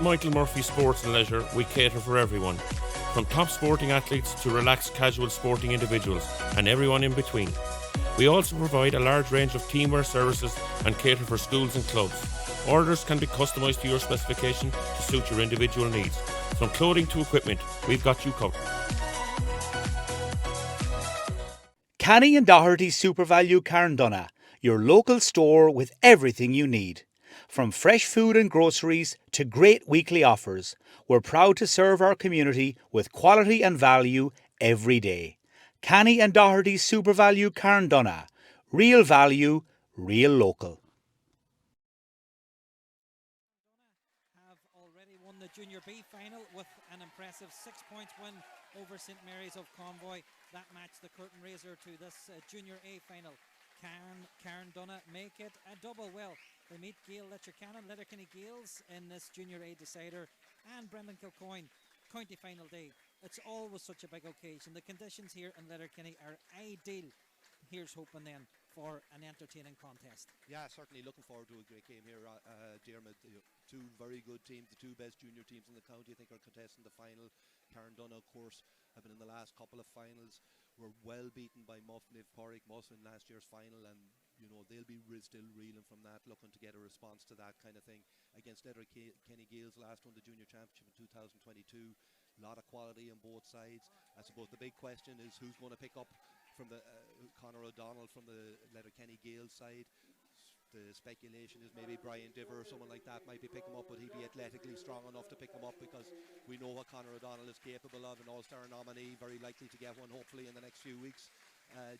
Michael Murphy Sports and Leisure, we cater for everyone, from top sporting athletes to relaxed casual sporting individuals and everyone in between. We also provide a large range of teamwear services and cater for schools and clubs. Orders can be customised to your specification to suit your individual needs. From clothing to equipment, we've got you covered. Canny and Doherty SuperValue Carndomhnaigh, your local store with everything you need. From fresh food and groceries to great weekly offers, we're proud to serve our community with quality and value every day. Canny and Doherty SuperValue Carndomhnaigh, real value, real local. Have already won the Junior B final with an impressive 6 points win over St Mary's of Convoy. That matched the curtain raiser to this Junior A final. Can Carndomhnaigh make it a double? Well, they meet Letterkenny Gaels in this Junior A decider, and Brendan Kilcoyne county final day. It's always such a big occasion. The conditions here in Letterkenny are ideal. Here's hoping then for an entertaining contest. Yeah, certainly looking forward to a great game here, Diarmid. Two very good teams, the two best junior teams in the county, I think, are contesting the final. Carndomhnaigh, of course, have been in the last couple of finals. Were well beaten by Muffin in last year's final, and they'll be still reeling from that, looking to get a response to that kind of thing. Against Letterkenny Gaels, last won the junior championship in 2022. A lot of quality on both sides. I suppose the big question is who's going to pick up from the Conor O'Donnell from the Letterkenny Gaels side. The speculation is maybe Brian Diver or someone like that might be picking him up, but he'd be athletically strong enough to pick him up, because we know what Conor O'Donnell is capable of, an all-star nominee, very likely to get one hopefully in the next few weeks,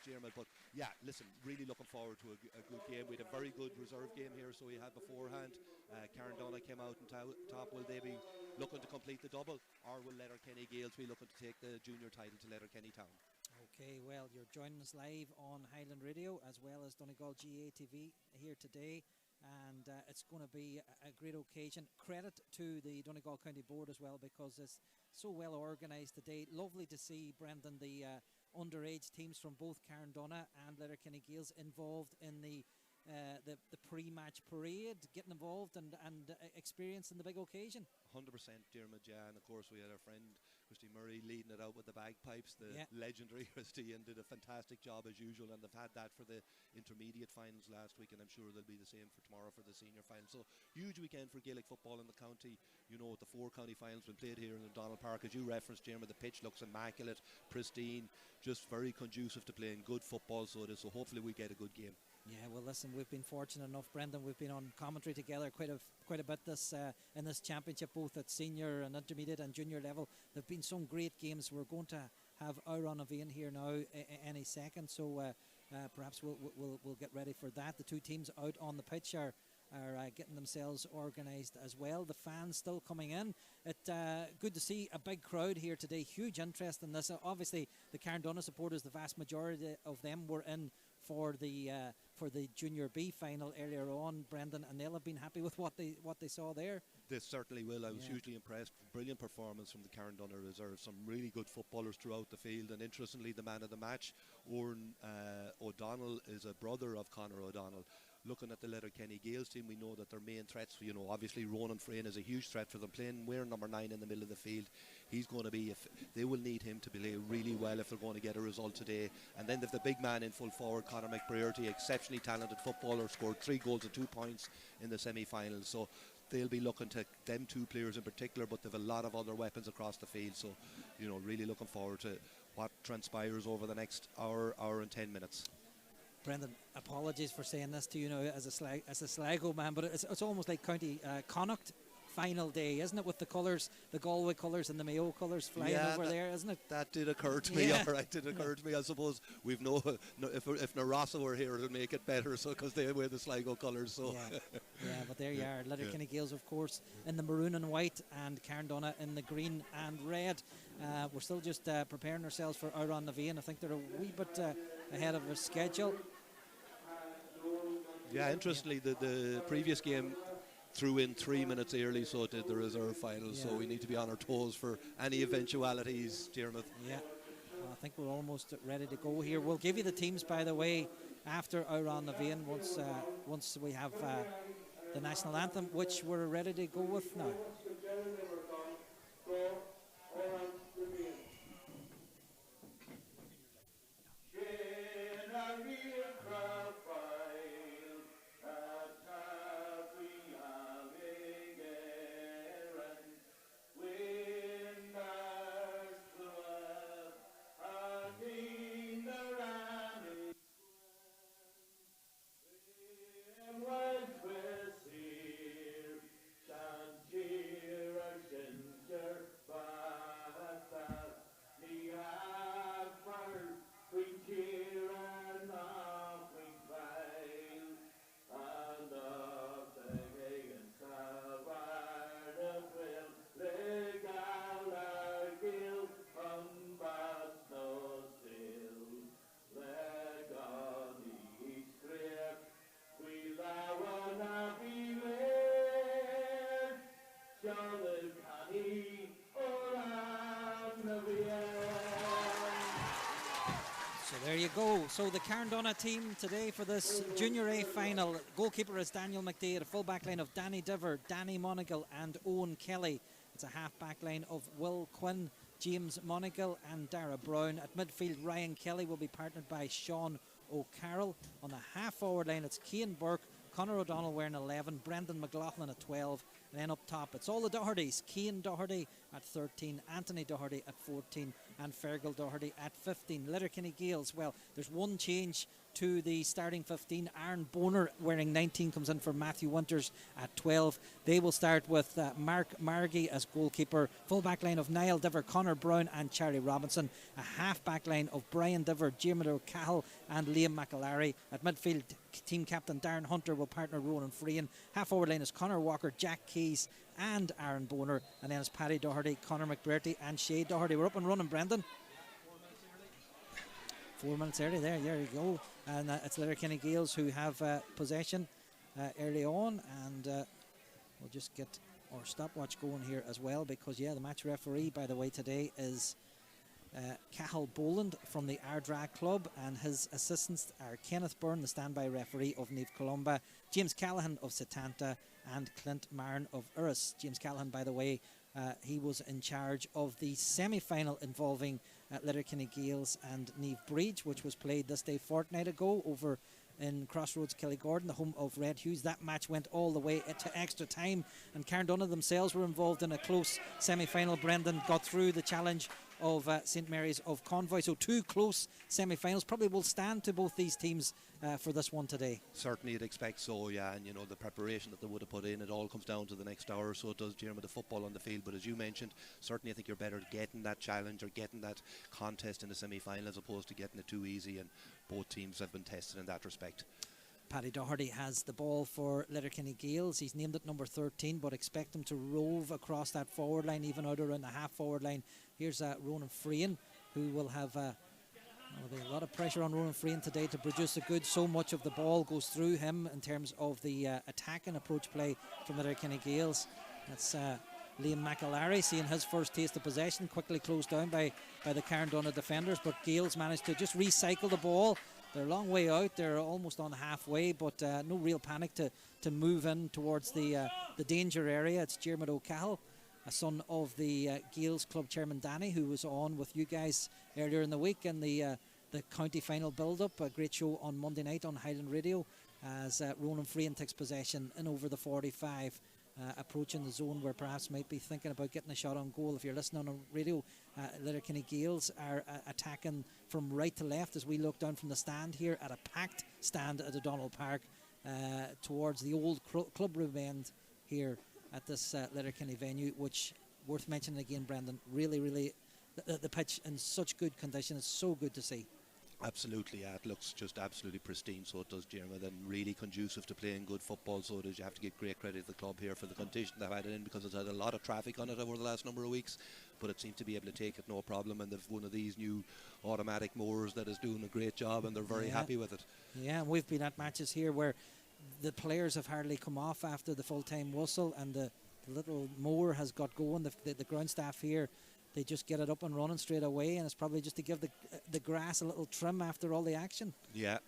Diarmid. But yeah, listen, really looking forward to a good game. We had a very good reserve game here, so we had beforehand. Carndomhnaigh came out on top. Will they be looking to complete the double, or will Letterkenny Gaels be looking to take the junior title to Letterkenny Town? Okay, well, you're joining us live on Highland Radio as well as Donegal GA TV here today, and it's going to be a great occasion. Credit to the Donegal County Board as well, because it's so well organised today. Lovely to see, Brendan, the underage teams from both Carndomhnaigh and Letterkenny Gaels involved in the pre-match parade, getting involved and experiencing the big occasion. 100%, Diarmid, yeah, and of course we had our friend Christy Murray leading it out with the bagpipes, the legendary Christy, and did a fantastic job as usual, and they've had that for the intermediate finals last week, and I'm sure they'll be the same for tomorrow for the senior final. So huge weekend for Gaelic football in the county. The 4 county finals been played here in O'Donnell Park, as you referenced, Jeremy. The pitch looks immaculate, pristine, just very conducive to playing good football, so it is. So hopefully we get a good game. Yeah, well, listen, we've been fortunate enough, Brendan. We've been on commentary together quite a bit this in this championship, both at senior and intermediate and junior level. There've been some great games. We're going to have Carndomhnaigh here now any second, so perhaps we'll get ready for that. The two teams out on the pitch are getting themselves organised as well. The fans still coming in. Good to see a big crowd here today. Huge interest in this. Obviously, the Carndomhnaigh supporters, the vast majority of them were in for the Junior B final earlier on, Brendan, and they'll have been happy with what they saw there. They certainly will. I was hugely impressed. Brilliant performance from the Carndomhnaigh reserve. Some really good footballers throughout the field, and interestingly, the man of the match, Oran O'Donnell, is a brother of Conor O'Donnell. Looking at the Letterkenny Gaels team, we know that their main threats, obviously Ronan Frayne is a huge threat for them, playing wearing number 9 in the middle of the field. He's going to be, they will need him to play really well if they're going to get a result today. And then they've the big man in full forward, Conor McBrearty, exceptionally talented footballer, scored 3 goals and 2 points in the semi-finals. So they'll be looking to them 2 players in particular, but they've a lot of other weapons across the field. So, really looking forward to what transpires over the next hour and 10 minutes. Brendan, apologies for saying this to you now as a Sligo man, but it's almost like County Connacht final day, isn't it, with the colours, the Galway colours and the Mayo colours flying over there, isn't it? That did occur to me, all right, did occur to me. I suppose we've if Narassa were here, it would make it better, so because they wear the Sligo colours. So. Yeah, but there you are. Letterkenny Gaels, of course, in the maroon and white, and Carndomhnaigh in the green and red. We're still just preparing ourselves for Carndomhnaigh. I think they're a wee bit ahead of their schedule. Yeah, interestingly, the previous game threw in 3 minutes early, so it did the reserve final. So we need to be on our toes for any eventualities, Diarmid. Yeah, well, I think we're almost ready to go here. We'll give you the teams, by the way, after Carndomhnaigh once we have the national anthem, which we're ready to go with now. So there you go. So the Carndomhnaigh team today for this Junior A final. Goalkeeper is Daniel McDade. A full back line of Danny Diver, Danny Monagle and Owen Kelly. It's a half back line of Will Quinn, James Monagle and Dara Brown. At midfield, Ryan Kelly will be partnered by Sean O'Carroll. On the half forward line, it's Cian Burke, Conor O'Donnell wearing 11, Brendan McLaughlin at 12. And then up top, it's all the Dohertys. Cian Doherty at 13, Anthony Doherty at 14, and Fergal Doherty at 15. Letterkenny Gaels, well, there's one change to the starting 15. Aaron Boner wearing 19 comes in for Matthew Winters at 12. They will start with Mark Margie as goalkeeper. Full back line of Niall Diver, Conor Brown and Charlie Robinson. A half back line of Brian Diver, Diarmuid O'Cahill and Liam McAlary. At midfield, team captain Darren Hunter will partner Ronan Freehan. Half forward line is Conor Walker, Jack Keys and Aaron Boner. And then it's Paddy Doherty, Conor McBrearty and Shay Doherty. We're up and running, Brendan. 4 minutes early there you go. And it's Letterkenny Gaels who have possession early on. And we'll just get our stopwatch going here as well, because the match referee, by the way, today is Cahill Boland from the Ardra Club, and his assistants are Kenneth Byrne, the standby referee of Neve Columba, James Callahan of Setanta and Clint Marn of Urris. James Callahan, by the way, he was in charge of the semi-final involving Letterkenny Gaels and Neve Bridge, which was played this day fortnight ago over in Crossroads, Killygordon, the home of Red Hughes. That match went all the way to extra time, and Carndomhnaigh themselves were involved in a close semi-final. Brendan got through the challenge of St Mary's of Convoy, so two close semi-finals probably will stand to both these teams for this one today. Certainly you'd expect so, yeah, and the preparation that they would have put in, it all comes down to the next hour or so. It does, Jeremy, the football on the field, but as you mentioned, certainly I think you're better getting that challenge or getting that contest in the semi-final as opposed to getting it too easy, and both teams have been tested in that respect. Paddy Doherty has the ball for Letterkenny Gaels. He's named it number 13, but expect him to rove across that forward line, even out around the half forward line. Here's Ronan Freehan, who will have there'll be a lot of pressure on Ronan Freehan today to produce a good. So much of the ball goes through him in terms of the attack and approach play from Letterkenny Gaels. That's Liam McAlary seeing his first taste of possession, quickly closed down by the Carndomhnaigh defenders, but Gaels managed to just recycle the ball. They're a long way out, they're almost on halfway, but no real panic to move in towards the danger area. It's Diarmuid O'Cahill, a son of the Gaels club chairman Danny, who was on with you guys earlier in the week in the county final build-up. A great show on Monday night on Highland Radio as Ronan Freehan takes possession in over the 45. Approaching the zone where perhaps might be thinking about getting a shot on goal. If you're listening on radio, Letterkenny Gaels are attacking from right to left as we look down from the stand here at a packed stand at O'Donnell Park towards the old club room end here at this Letterkenny venue, which, worth mentioning again, Brendan, really the pitch in such good condition. It's so good to see. Absolutely, yeah, it looks just absolutely pristine, so it does, Jeremy, and really conducive to playing good football, so it is. You have to give great credit to the club here for the condition they've had it in, because it's had a lot of traffic on it over the last number of weeks, but it seemed to be able to take it no problem, and they've one of these new automatic mowers that is doing a great job, and they're very happy with it. Yeah, and we've been at matches here where the players have hardly come off after the full-time whistle, and the little mower has got going. The ground staff here, they just get it up and running straight away, and it's probably just to give the grass a little trim after all the action. Yeah.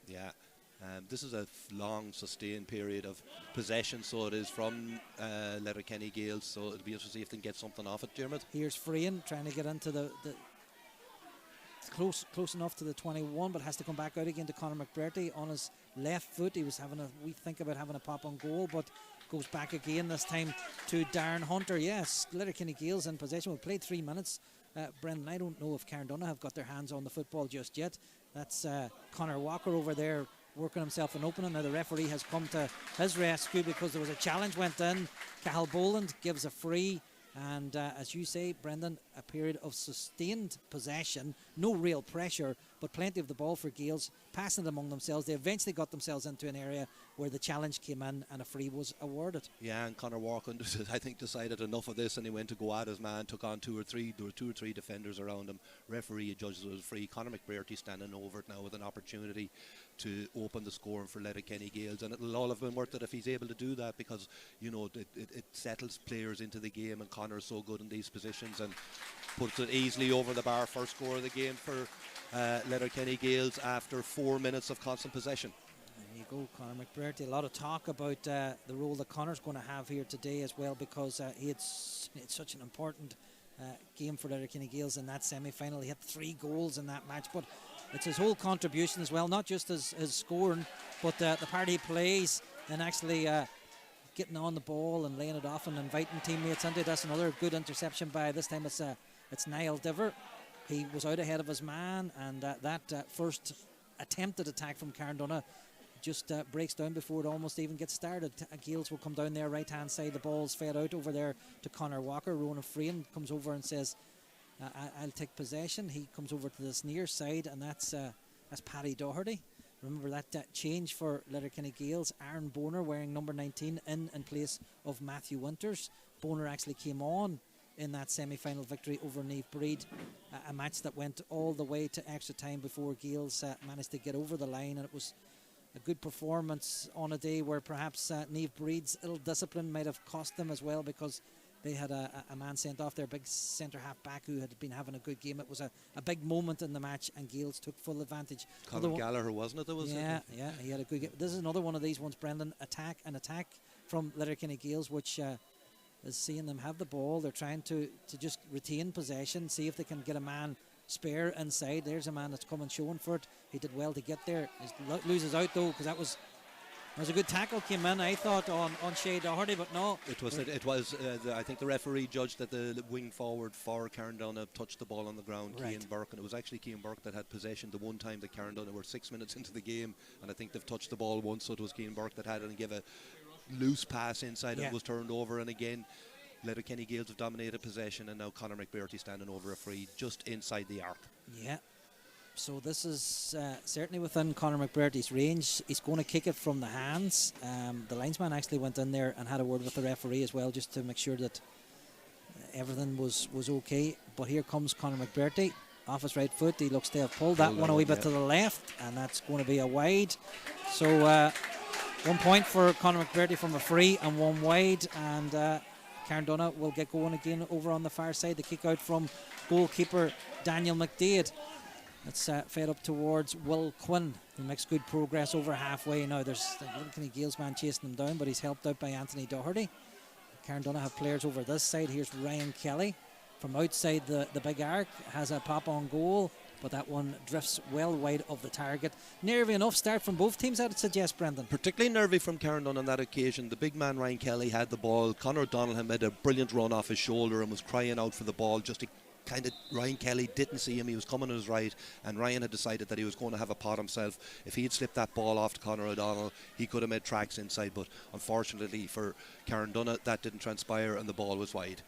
This is a long sustained period of possession, so it is from Letterkenny Gaels, so it'll be interesting to see if they can get something off it, Diarmuid. Here's Freehan trying to get into the close enough to the 21, but has to come back out again to Conor McBrearty on his left foot. He was we think about having a pop on goal, but goes back again, this time to Darren Hunter. Yes, Letterkenny Gaels in possession. We played 3 minutes. Brendan, I don't know if Carndomhnaigh have got their hands on the football just yet. That's Conor Walker over there working himself an opening. Now the referee has come to his rescue because there was a challenge went in. Cahill Boland gives a free. And as you say, Brendan, a period of sustained possession, no real pressure, but plenty of the ball for Gaels, passing it among themselves. They eventually got themselves into an area where the challenge came in and a free was awarded. Yeah, and Conor Walker, I think, decided enough of this, and he went to go at his man, took on 2 or 3. There were 2 or 3 defenders around him. Referee judges it was free. Conor McBrearty standing over it now with an opportunity to open the scoring for Letterkenny Gaels, and it'll all have been worth it if he's able to do that, because it settles players into the game, and Conor is so good in these positions and puts it easily over the bar. First score of the game for Letterkenny Gaels after 4 minutes of constant possession. There you go, Conor McBrearty. A lot of talk about the role that Conor's going to have here today as well, because he had such an important game for Letterkenny Gaels in that semi-final. He had 3 goals in that match, but it's his whole contribution as well, not just his scoring, but the part he plays and actually getting on the ball and laying it off and inviting teammates into it. That's another good interception by, this time it's Niall Diver. He was out ahead of his man, and that first attempted attack from Carndomhnaigh just breaks down before it almost even gets started. Gaels will come down there right hand side. The ball's fed out over there to Conor Walker. Ronan Frean comes over and says, I'll take possession. He comes over to this near side, and that's Paddy Doherty. Remember that change for Letterkenny Gaels. Aaron Boner wearing number 19 in place of Matthew Winters. Boner actually came on in that semi-final victory over Niamh Breed, a match that went all the way to extra time before Gaels managed to get over the line, and it was a good performance on a day where perhaps Niamh Breed's ill discipline might have cost them as well, because they had a man sent off, their big centre half back, who had been having a good game. It was a big moment in the match, and Gaels took full advantage. Colin Gallagher, wasn't it? That was yeah, he had a good game. This is another one of these ones, Brendan. An attack from Letterkenny Gaels, which is seeing them have the ball. They're trying to just retain possession, see if they can get a man spare inside. There's a man that's coming showing for it. He did well to get there. He loses out though, because that was a good tackle came in, I thought, on Shea Doherty, but no. It was. I think the referee judged that the wing forward for Carndomhnaigh touched the ball on the ground, right. Cian Burke, and it was actually Cian Burke that had possession the one time that Carndomhnaigh were 6 minutes into the game, and I think they've touched the ball once, so it was Cian Burke that had it and gave a loose pass inside, and it was turned over, and again Letterkenny Gaels have dominated possession, and now Conor McBrearty standing over a free just inside the arc. Yeah. So this is certainly within Conor McBrearty's range. He's going to kick it from the hands. The linesman actually went in there and had a word with the referee as well, just to make sure that everything was okay. But here comes Conor McBrearty off his right foot. He looks to have pulled that one a wee bit to the left, and that's going to be a wide. So 1 point for Conor McBrearty from a free and 1 wide, and Carndomhnaigh will get going again over on the far side. The kick out from goalkeeper Daniel McDaid. It's fed up towards Will Quinn, who makes good progress over halfway now. There's the Letterkenny Gaels man chasing him down, but he's helped out by Anthony Doherty. Carndomhnaigh have players over this side. Here's Ryan Kelly from outside the big arc, has a pop on goal, but that one drifts well wide of the target. Nervy enough start from both teams, I'd suggest, Brendan. Particularly nervy from Carndomhnaigh on that occasion. The big man Ryan Kelly had the ball. Conor O'Donnell had made a brilliant run off his shoulder and was crying out for the ball. Ryan Kelly didn't see him. He was coming on his right, and Ryan had decided that he was going to have a pot himself. If he had slipped that ball off to Conor O'Donnell, he could have made tracks inside, but unfortunately for Carndomhnaigh, that didn't transpire and the ball was wide.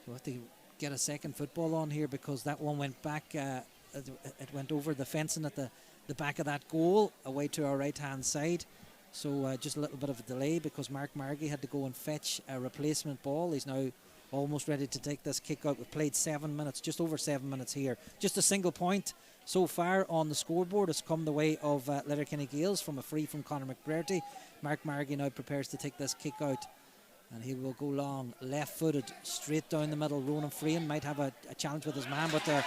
We'll have to get a second football on here, because that one went back. It went over the fencing at the back of that goal, away to our right hand side. So just a little bit of a delay, because Mark Margie had to go and fetch a replacement ball. He's now almost ready to take this kick out. We've played 7 minutes, just over 7 minutes here. Just a single point so far on the scoreboard has come the way of Letterkenny Gaels from a free from Conor McBrearty. Mark Margie now prepares to take this kick out, and he will go long, left-footed, straight down the middle. Ronan Frean might have a challenge with his man, but there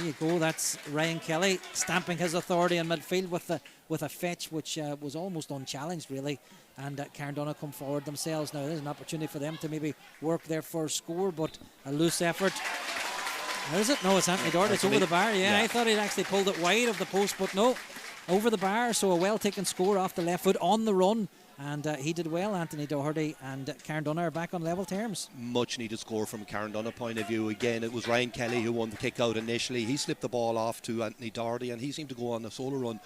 you go. That's Ryan Kelly stamping his authority in midfield with a fetch which was almost unchallenged, really. And Carndomhnaigh come forward themselves. Now there's an opportunity for them to maybe work their first score, but a loose effort. Is it? No, it's Anthony Doherty. It's over the bar. Yeah, I thought he'd actually pulled it wide of the post, but no, over the bar. So a well-taken score off the left foot on the run. And he did well, Anthony Doherty, and Carndomhnaigh are back on level terms. Much needed score from Carndomhnaigh point of view. Again, it was Ryan Kelly who won the kick out initially. He slipped the ball off to Anthony Doherty, and he seemed to go on a solo run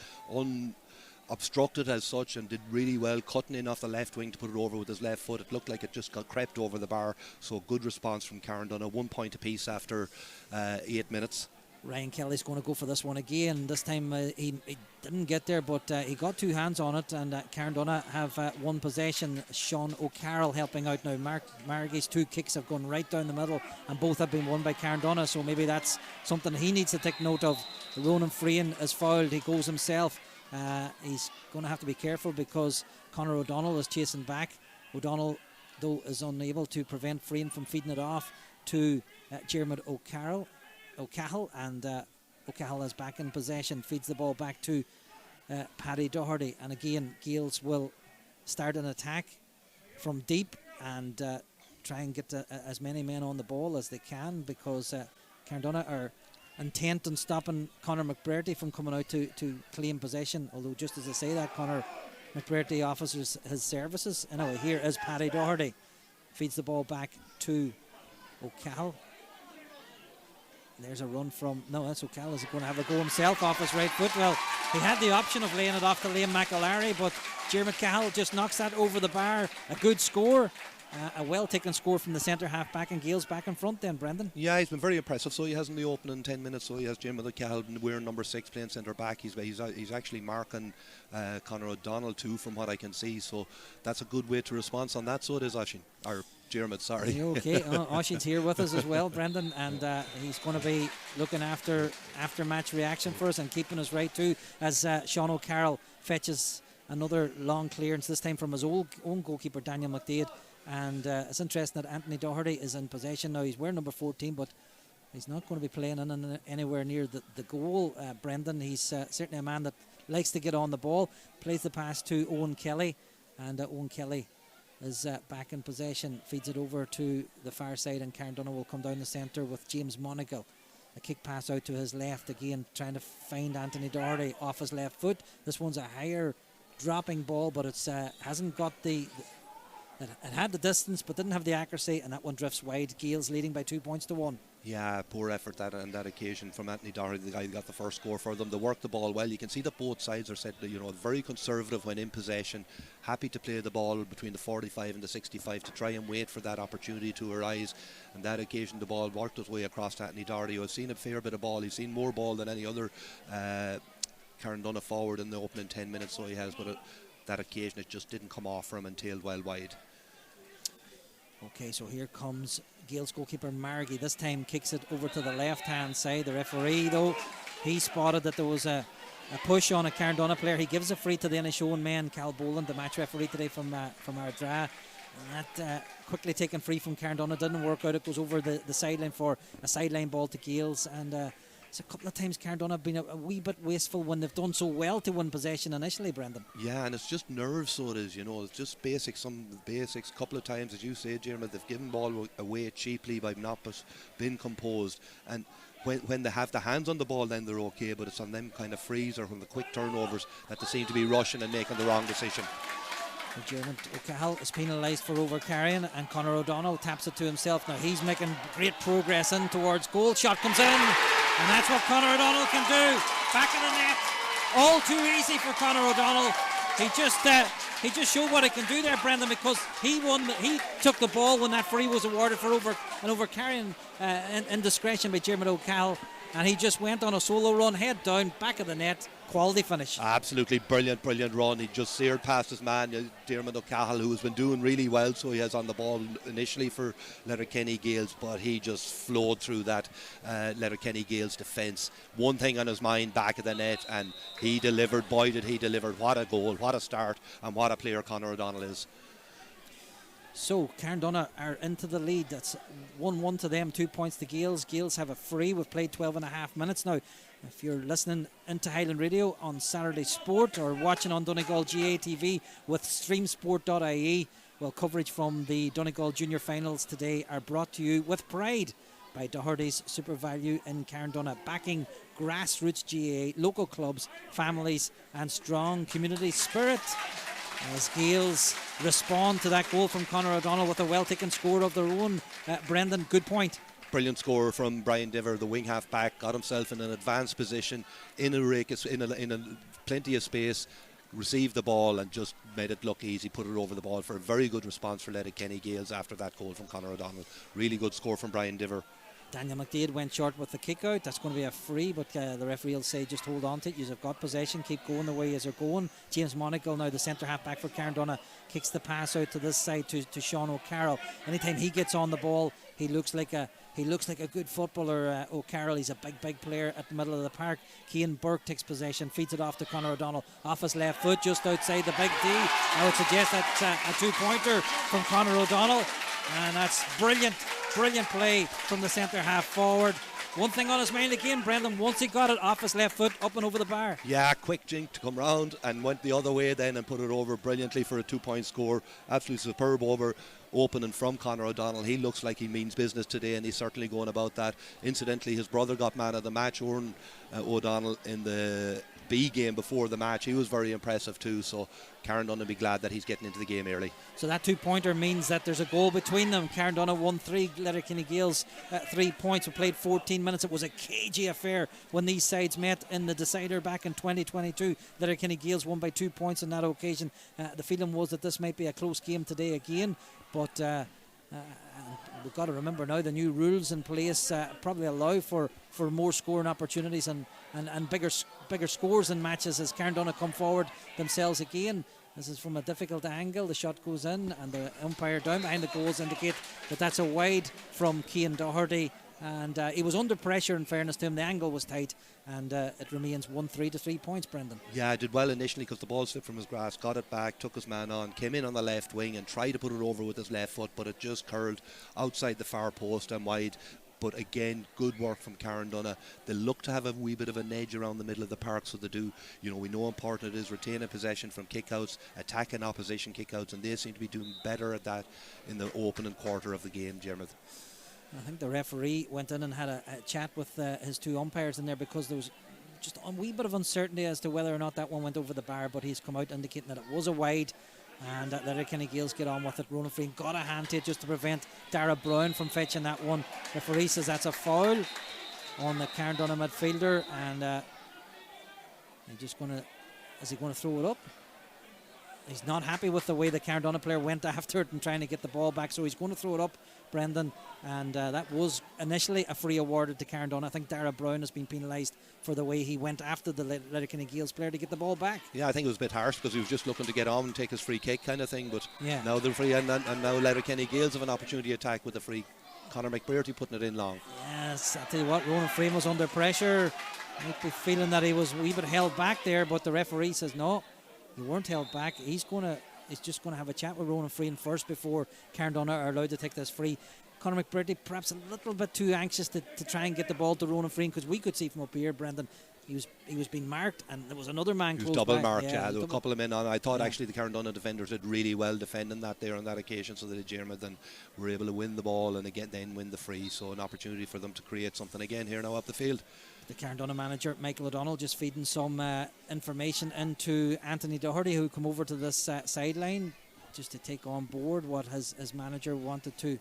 unobstructed as such, and did really well, cutting in off the left wing to put it over with his left foot. It looked like it just got crept over the bar. So good response from Carndomhnaigh. 1 point apiece after 8 minutes. Ryan Kelly's going to go for this one again. This time he didn't get there, but he got 2 hands on it, and Carndomhnaigh have one possession. Sean O'Carroll helping out now. Margie's 2 kicks have gone right down the middle, and both have been won by Carndomhnaigh, so maybe that's something he needs to take note of. Ronan Frean is fouled. He goes himself. He's going to have to be careful, because Conor O'Donnell is chasing back. O'Donnell, though, is unable to prevent Frean from feeding it off to Jeremy O'Cahill, and O'Cahill is back in possession, feeds the ball back to Paddy Doherty, and again Gaels will start an attack from deep and try and get as many men on the ball as they can, because Carndonagh are intent on stopping Conor McBrearty from coming out to claim possession, although just as I say that, Conor McBrearty offers his services. Anyway, here is Paddy Doherty, feeds the ball back to O'Cahill. There's a run from, no, that's O'Cahill is going to have a go himself off his right foot. Well, he had the option of laying it off to Liam McAlarry, but Diarmuid Cahill just knocks that over the bar. A good score, a well-taken score from the centre half back, and Gaels back in front then, Brendan. Yeah, he's been very impressive. So he has in the opening 10 minutes, so he has Diarmuid Cahill wearing number 6 playing centre back. He's actually marking Conor O'Donnell too, from what I can see, so that's a good way to respond on that. So it is, Oisín, or Diarmuid, sorry. Okay, Oisín's here with us as well, Brendan, and he's going to be looking after match reaction for us and keeping us right too, as Sean O'Carroll fetches another long clearance, this time from his own goalkeeper Daniel McDaid. And it's interesting that Anthony Doherty is in possession now. He's wearing number 14, but he's not going to be playing anywhere near the goal, Brendan. He's certainly a man that likes to get on the ball, plays the pass to Owen Kelly, and Owen Kelly is back in possession, feeds it over to the far side, and Carndonagh will come down the centre with James Monagle. A kick pass out to his left, again trying to find Anthony Doherty off his left foot. This one's a higher dropping ball, but it's hasn't got it had the distance but didn't have the accuracy, and that one drifts wide. Gaels leading by 2 points to 1. Yeah, poor effort on that occasion from Anthony Doherty, the guy who got the first score for them. They worked the ball well. You can see that both sides are set, very conservative when in possession, happy to play the ball between the 45 and the 65 to try and wait for that opportunity to arise. And that occasion, the ball worked its way across to Anthony Doherty, who has seen a fair bit of ball. He's seen more ball than any other Carndonagh forward in the opening 10 minutes, so he has, but that occasion it just didn't come off for him and tailed well wide. Okay, so here comes Gaels goalkeeper Margie. This time kicks it over to the left-hand side. The referee, though, he spotted that there was a push on a Carndonagh player. He gives a free to the Inishowen man, Cal Boland, the match referee today from Ardra. And that quickly taken free from Carndonagh didn't work out. It goes over the sideline for a sideline ball to Gaels. And it's a couple of times Carndonagh have been a wee bit wasteful when they've done so well to win possession initially, Brendan. Yeah, and it's just nerves, so it is, it's just some basics. Couple of times, as you say, Diarmuid, they've given ball away cheaply by not being composed, and when they have the hands on the ball, then they're okay, but it's on them kind of frees or from the quick turnovers that they seem to be rushing and making the wrong decision. Diarmuid O'Cahill is penalised for over-carrying, and Conor O'Donnell taps it to himself. Now he's making great progress in towards goal. Shot comes in, and that's what Conor O'Donnell can do. Back of the net. All too easy for Conor O'Donnell. He just showed what he can do there, Brendan, because he took the ball when that free was awarded for over-carrying indiscretion by Diarmuid O'Cahill, and he just went on a solo run, head down, back of the net. Quality finish. Absolutely brilliant run. He just seared past his man, Diarmuid O'Cahill, who has been doing really well. So he has on the ball initially for Letterkenny Gaels, but he just flowed through that Letterkenny Gaels defence. One thing on his mind, back of the net, and he delivered. Boy, did he deliver. What a goal, what a start, and what a player Conor O'Donnell is. So Carndonagh are into the lead. That's 1-1 to them, 2 points to Gaels. Gaels have a free. We've played 12 and a half minutes now. If you're listening into Highland Radio on Saturday Sport or watching on Donegal GATV with streamsport.ie, well, coverage from the Donegal Junior Finals today are brought to you with pride by Doherty's Super Value in Carndonagh, backing grassroots GAA, local clubs, families and strong community spirit. As Gaels respond to that goal from Conor O'Donnell with a well-taken score of their own. Brendan, good point. Brilliant score from Brian Diver, the wing half back, got himself in an advanced position in a plenty of space, received the ball and just made it look easy, put it over the ball for a very good response for Letterkenny Gaels after that goal from Conor O'Donnell. Really good score from Brian Diver. Daniel McDaid went short with the kick out. That's going to be a free, but the referee will say just hold on to it. You've got possession, keep going the way you're going. James Monagle, now the centre half back for Carndonagh, kicks the pass out to this side to Sean O'Carroll. Anytime he gets on the ball, he looks like a good footballer. O'Carroll, he's a big player at the middle of the park. Cian Burke takes possession, feeds it off to Conor O'Donnell off his left foot just outside the big D. I would suggest that's a 2-pointer from Conor O'Donnell, and that's brilliant play from the centre half forward. one thing on his mind again, Brendan, once he got it off his left foot, up and over the bar. Yeah, quick jink to come round and went the other way then and put it over brilliantly for a 2-point score. Absolutely superb over opening from Conor O'Donnell. He looks like he means business today, and he's certainly going about that. Incidentally, his brother got man of the match, Oran O'Donnell, in the B game before the match. He was very impressive too, so Carndomhnaigh will be glad that he's getting into the game early. So that 2-pointer means that there's a goal between them. Carndomhnaigh won 3, Letterkenny Gaels 3 points. We played 14 minutes. It was a cagey affair when these sides met in the decider back in 2022. Letterkenny Gaels won by 2 points on that occasion. The feeling was that this might be a close game today again, but we've got to remember now the new rules in place probably allow for more scoring opportunities and bigger scores in matches as Carndomhnaigh come forward themselves again. This is from a difficult angle. The shot goes in, and the umpire down behind the goals indicate that that's a wide from Cian Doherty. And he was under pressure, in fairness to him. The angle was tight, and it remains 1-3 to 3 points, Brendan. Yeah, did well initially because the ball slipped from his grasp, got it back, took his man on, came in on the left wing and tried to put it over with his left foot, but it just curled outside the far post and wide. But again, good work from Carndomhnaigh. They look to have a wee bit of an edge around the middle of the park, so they do. You know, we know how important it is retaining possession from kickouts, attacking opposition kickouts, and they seem to be doing better at that in the opening quarter of the game, Jermith. I think the referee went in and had a chat with his 2 umpires in there because there was just a wee bit of uncertainty as to whether or not that one went over the bar, but he's come out indicating that it was a wide, and that Letterkenny Gaels get on with it. Ronan Frean got a hand to it just to prevent Dara Brown from fetching that one. The referee says that's a foul on the Carndomhnaigh midfielder, and is he going to throw it up? He's not happy with the way the Carndomhnaigh player went after it and trying to get the ball back, so he's going to throw it up, Brendan, and that was initially a free awarded to Carndomhnaigh. I think Dara Brown has been penalised for the way he went after the Letterkenny Gaels player to get the ball back. Yeah, I think it was a bit harsh because he was just looking to get on and take his free kick kind of thing, but yeah. Now the free and now Letterkenny Gaels have an opportunity to attack with the free. Conor McBrearty putting it in long. Yes, I tell you what, Ronan Frean was under pressure. Might be feeling that he was a wee bit held back there, but the referee says no, you weren't held back. He's just going to have a chat with Ronan Frean first before Carndomhnaigh are allowed to take this free. Conor McBrearty perhaps a little bit too anxious to try and get the ball to Ronan Frean, because we could see from up here, Brendan, he was being marked, and there was another man close by. He was double marked, yeah. There were a couple of men on. I thought actually the Carndomhnaigh defenders did really well defending that there on that occasion, so that Jermith then were able to win the ball and again then win the free. So an opportunity for them to create something again here now up the field. The Carndomhnaigh manager, Michael O'Donnell, just feeding some information into Anthony Doherty, who come over to this sideline just to take on board what his manager wanted to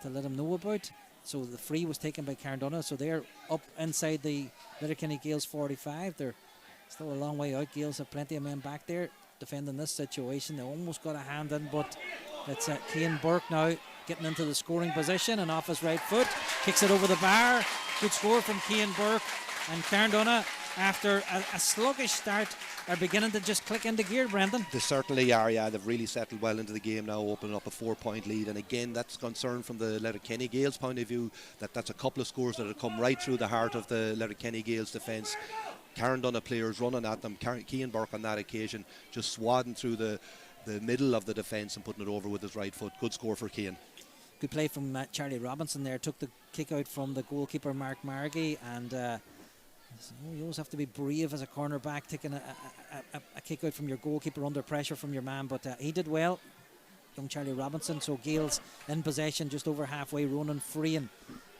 let him know about. So the free was taken by Carndomhnaigh, so they're up inside the Letterkenny Gaels 45. They're still a long way out. Gaels have plenty of men back there defending this situation. They almost got a hand in, but it's Cian Burke now getting into the scoring position and off his right foot, kicks it over the bar. Good score from Cian Burke, and Carndomhnaigh, after a sluggish start, are beginning to just click into gear, Brendan. They certainly are, yeah. They've really settled well into the game now, opening up a 4-point lead. And again, that's concern from the Letterkenny Gaels point of view, that's a couple of scores that have come right through the heart of the Letterkenny Gaels defence. Carndomhnaigh players running at them. Cian Burke on that occasion just swadding through the middle of the defence and putting it over with his right foot. Good score for Cian. Good play from Charlie Robinson there. Took the kick out from the goalkeeper Mark Margie, and you always have to be brave as a cornerback, taking a kick out from your goalkeeper under pressure from your man, but he did well, young Charlie Robinson. So Gaels in possession just over halfway. Ronan Frean,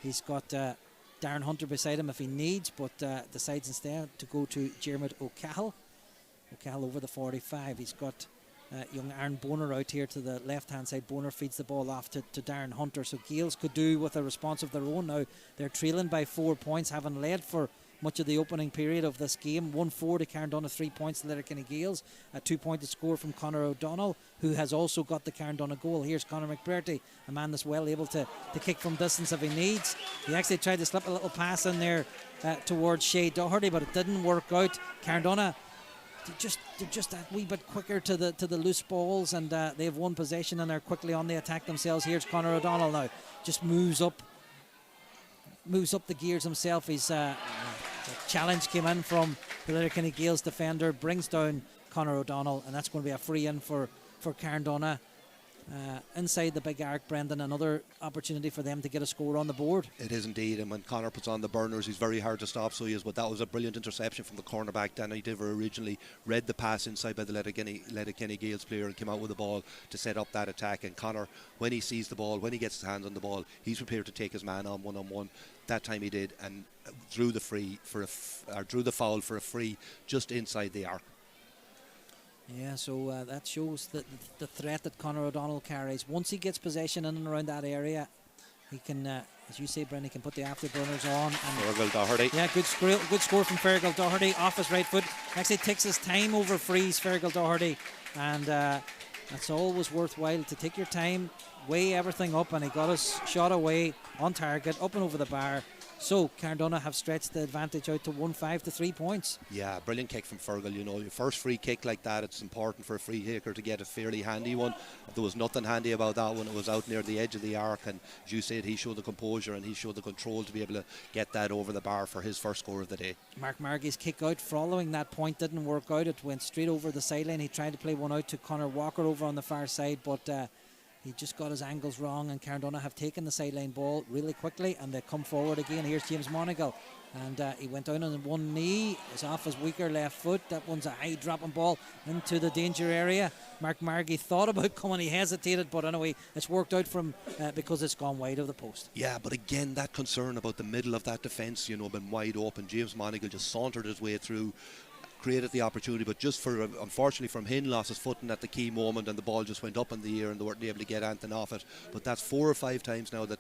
he's got Darren Hunter beside him if he needs, but decides instead to go to Jermith O'Cahill over the 45. He's got young Aaron Boner out here to the left hand side. Boner feeds the ball off to Darren Hunter, so Gaels could do with a response of their own now. They're trailing by 4 points, having led for much of the opening period of this game. 1-4 to Carndomhnaigh, 3 points to Letterkenny Gaels. A 2-pointed score from Conor O'Donnell, who has also got the Carndomhnaigh goal. Here's Conor McBrearty, a man that's well able to kick from distance if he needs. He actually tried to slip a little pass in there towards Shea Doherty, but it didn't work out. Carndomhnaigh, they're just that wee bit quicker to the loose balls, and they have one possession and they're quickly on the attack themselves. Here's Conor O'Donnell now, just moves up the gears himself. He's the challenge came in from the Letterkenny Gaels defender, brings down Conor O'Donnell, and that's going to be a free in for Carndomhnaigh. inside the big arc, Brendan, another opportunity for them to get a score on the board. It is indeed, and when Connor puts on the burners, he's very hard to stop, so he is. But that was a brilliant interception from the cornerback. Danny Diver originally read the pass inside by the Letterkenny Gaels player and came out with the ball to set up that attack. And Connor, when he sees the ball, when he gets his hands on the ball, he's prepared to take his man on one-on-one. That time he did, and drew the foul for a free just inside the arc. Yeah, so that shows the threat that Conor O'Donnell carries. Once he gets possession in and around that area, he can, as you say, Brendan, he can put the afterburners on. And Fergal Doherty. Yeah, good score from Fergal Doherty off his right foot. Actually takes his time over frees, Fergal Doherty, and that's always worthwhile to take your time, weigh everything up, and he got his shot away on target, up and over the bar. So Carndomhnaigh have stretched the advantage out to 1-5 to 3 points. Yeah, brilliant kick from Fergal. You know, your first free kick like that, it's important for a free kicker to get a fairly handy one. There was nothing handy about that one. It was out near the edge of the arc, and as you said, he showed the composure and he showed the control to be able to get that over the bar for his first score of the day. Mark Margie's kick out following that point didn't work out. It went straight over the sideline. He tried to play one out to Conor Walker over on the far side, but he just got his angles wrong, and Carndomhnaigh have taken the sideline ball really quickly, and they come forward again. Here's James Monagle, and he went down on one knee. It's off his weaker left foot. That one's a high dropping ball into the danger area. Mark Margie thought about coming, he hesitated, but anyway, it's worked out for him because it's gone wide of the post. Yeah, but again, that concern about the middle of that defence, you know, been wide open. James Monagle just sauntered his way through, created the opportunity, but just for unfortunately from him, lost his footing at the key moment, and the ball just went up in the air and they weren't able to get anything off it. But that's 4 or 5 times now that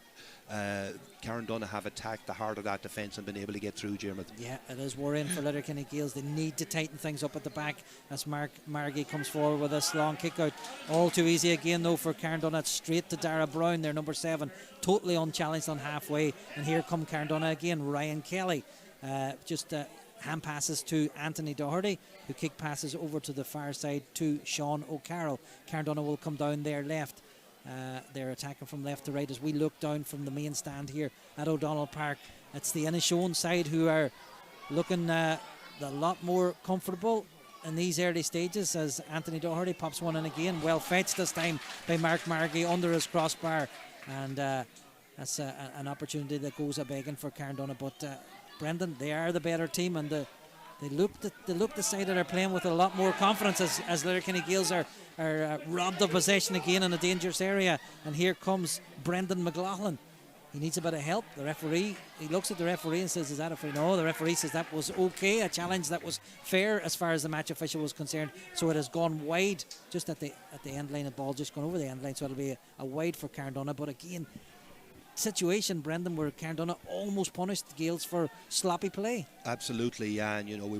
Carndomhnaigh have attacked the heart of that defence and been able to get through, Dermot. Yeah, it is worrying for Letterkenny Gaels. They need to tighten things up at the back as Mark Margie comes forward with this long kick out. All too easy again though for Carndomhnaigh. Straight to Dara Brown, their number 7, totally unchallenged on halfway, and here come Carndomhnaigh again. Ryan Kelly hand passes to Anthony Doherty, who kick passes over to the far side to Sean O'Carroll. Carndomhnaigh will come down their left. They're attacking from left to right as we look down from the main stand here at O'Donnell Park. It's the Inishowen side who are looking a lot more comfortable in these early stages as Anthony Doherty pops one in again. Well fetched this time by Mark Margie under his crossbar, and that's an opportunity that goes a begging for Carndomhnaigh. But Brendan, they are the better team, and they look the side that are playing with a lot more confidence as Letterkenny Gaels are robbed of possession again in a dangerous area. And here comes Brendan McLaughlin. He needs a bit of help. The referee, he looks at the referee and says, is that a free? No, the referee says that was okay, a challenge that was fair as far as the match official was concerned. So it has gone wide just at the end line. The ball just gone over the end line, so it'll be a wide for Carndomhnaigh. But again, situation, Brendan, where Carndomhnaigh almost punished the Gaels for sloppy play. Absolutely, and you know we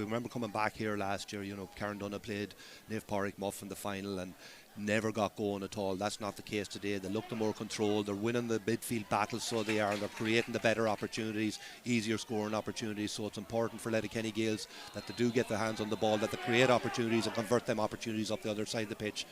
remember coming back here last year. You know, Carndomhnaigh played Naomh Pádraig Muff in the final and never got going at all. That's not the case today. They look the more controlled. They're winning the midfield battles, so they are. And they're creating the better opportunities, easier scoring opportunities. So it's important for Letterkenny Gaels that they do get their hands on the ball, that they create opportunities and convert them opportunities up the other side of the pitch.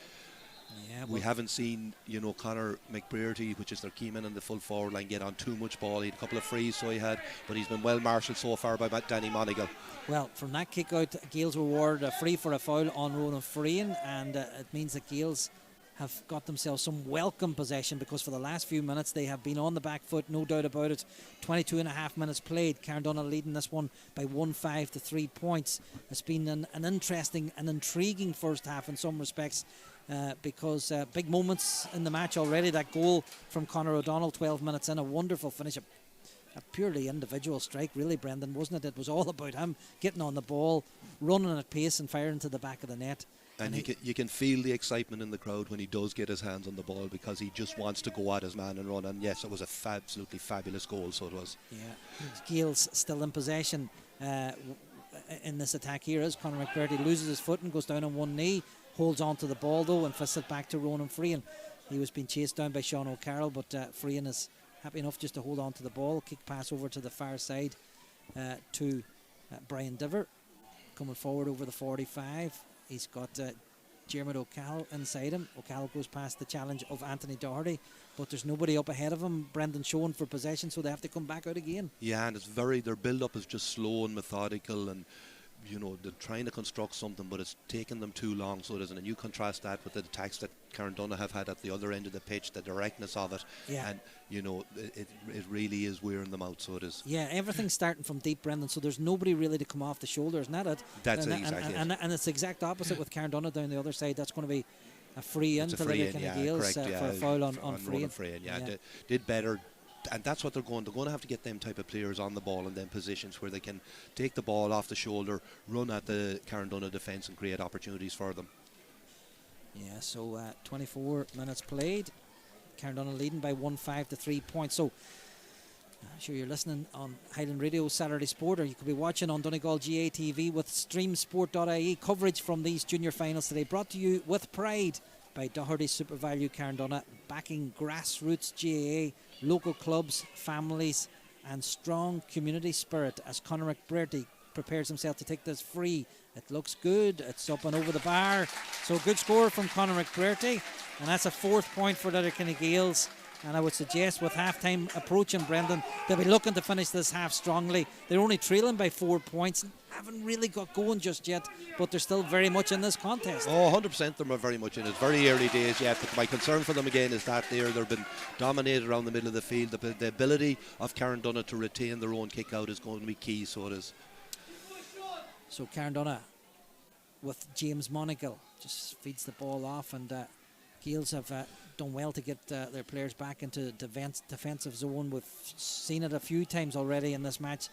Yeah, we haven't seen, you know, Conor McBrearty, which is their key man in the full forward line, get on too much ball. He had a couple of frees, so he had, but he's been well marshalled so far by Danny Monagle. Well, from that kick out, Gaels were awarded a free for a foul on Ronan Freehan, and it means that Gaels have got themselves some welcome possession, because for the last few minutes they have been on the back foot, no doubt about it. 22 and a half minutes played. Carndomhnaigh leading this one by 1-5 to 3 points. It's been an interesting and intriguing first half in some respects. Because big moments in the match already. That goal from Conor O'Donnell 12 minutes in, a wonderful finish, a purely individual strike really, Brendan, wasn't it? It was all about him getting on the ball, running at pace and firing to the back of the net. And you can feel the excitement in the crowd when he does get his hands on the ball, because he just wants to go at his man and run. And yes, it was a absolutely fabulous goal, so it was. Yeah, Gaels still in possession in this attack here as Conor McBrearty loses his foot and goes down on one knee. Holds on to the ball though and fists it back to Ronan Freehan. He was being chased down by Sean O'Carroll, but Freehan is happy enough just to hold on to the ball. Kick pass over to the far side to Brian Diver. Coming forward over the 45. He's got Jeremy O'Carroll inside him. O'Carroll goes past the challenge of Anthony Doherty, but there's nobody up ahead of him. Brendan showing for possession, so they have to come back out again. Yeah, and it's their build-up is just slow and methodical, and they're trying to construct something, but it's taken them too long, so it isn't. And you contrast that with the attacks that Carndomhnaigh have had at the other end of the pitch, the directness of it, and it really is wearing them out, so it is. Yeah, everything's starting from deep, Brendan, so there's nobody really to come off the shoulders, isn't that it? That's exactly it. And it's the exact opposite with Carndomhnaigh down the other side. That's going to be a free in to Letterkenny Gaels for a foul on free in. Did better. And that's what they're going to have to get them type of players on the ball in them positions where they can take the ball off the shoulder, run at the Carndomhnaigh defence and create opportunities for them. Yeah, so 24 minutes played. Carndomhnaigh leading by 1-5 to 3 points. So I'm sure you're listening on Highland Radio Saturday Sport, or you could be watching on Donegal GA TV with streamsport.ie. Coverage from these junior finals today brought to you with pride by Doherty Super Value Carndomhnaigh, backing grassroots GAA, local clubs, families and strong community spirit as Conor McBrearty prepares himself to take this free. It looks good, it's up and over the bar, so good score from Conor McBrearty, and that's a 4th point for Letterkenny Gaels. And I would suggest with half-time approaching, Brendan, they'll be looking to finish this half strongly. They're only trailing by 4 points, haven't really got going just yet, but they're still very much in this contest. Oh, 100% they're very much in it. Very early days yet, but my concern for them again is that they've been dominated around the middle of the field. The ability of Carndomhnaigh to retain their own kick out is going to be key, so it is. So Carndomhnaigh with James Monagle just feeds the ball off, and Gaels have done well to get their players back into defensive zone. We've seen it a few times already in this match,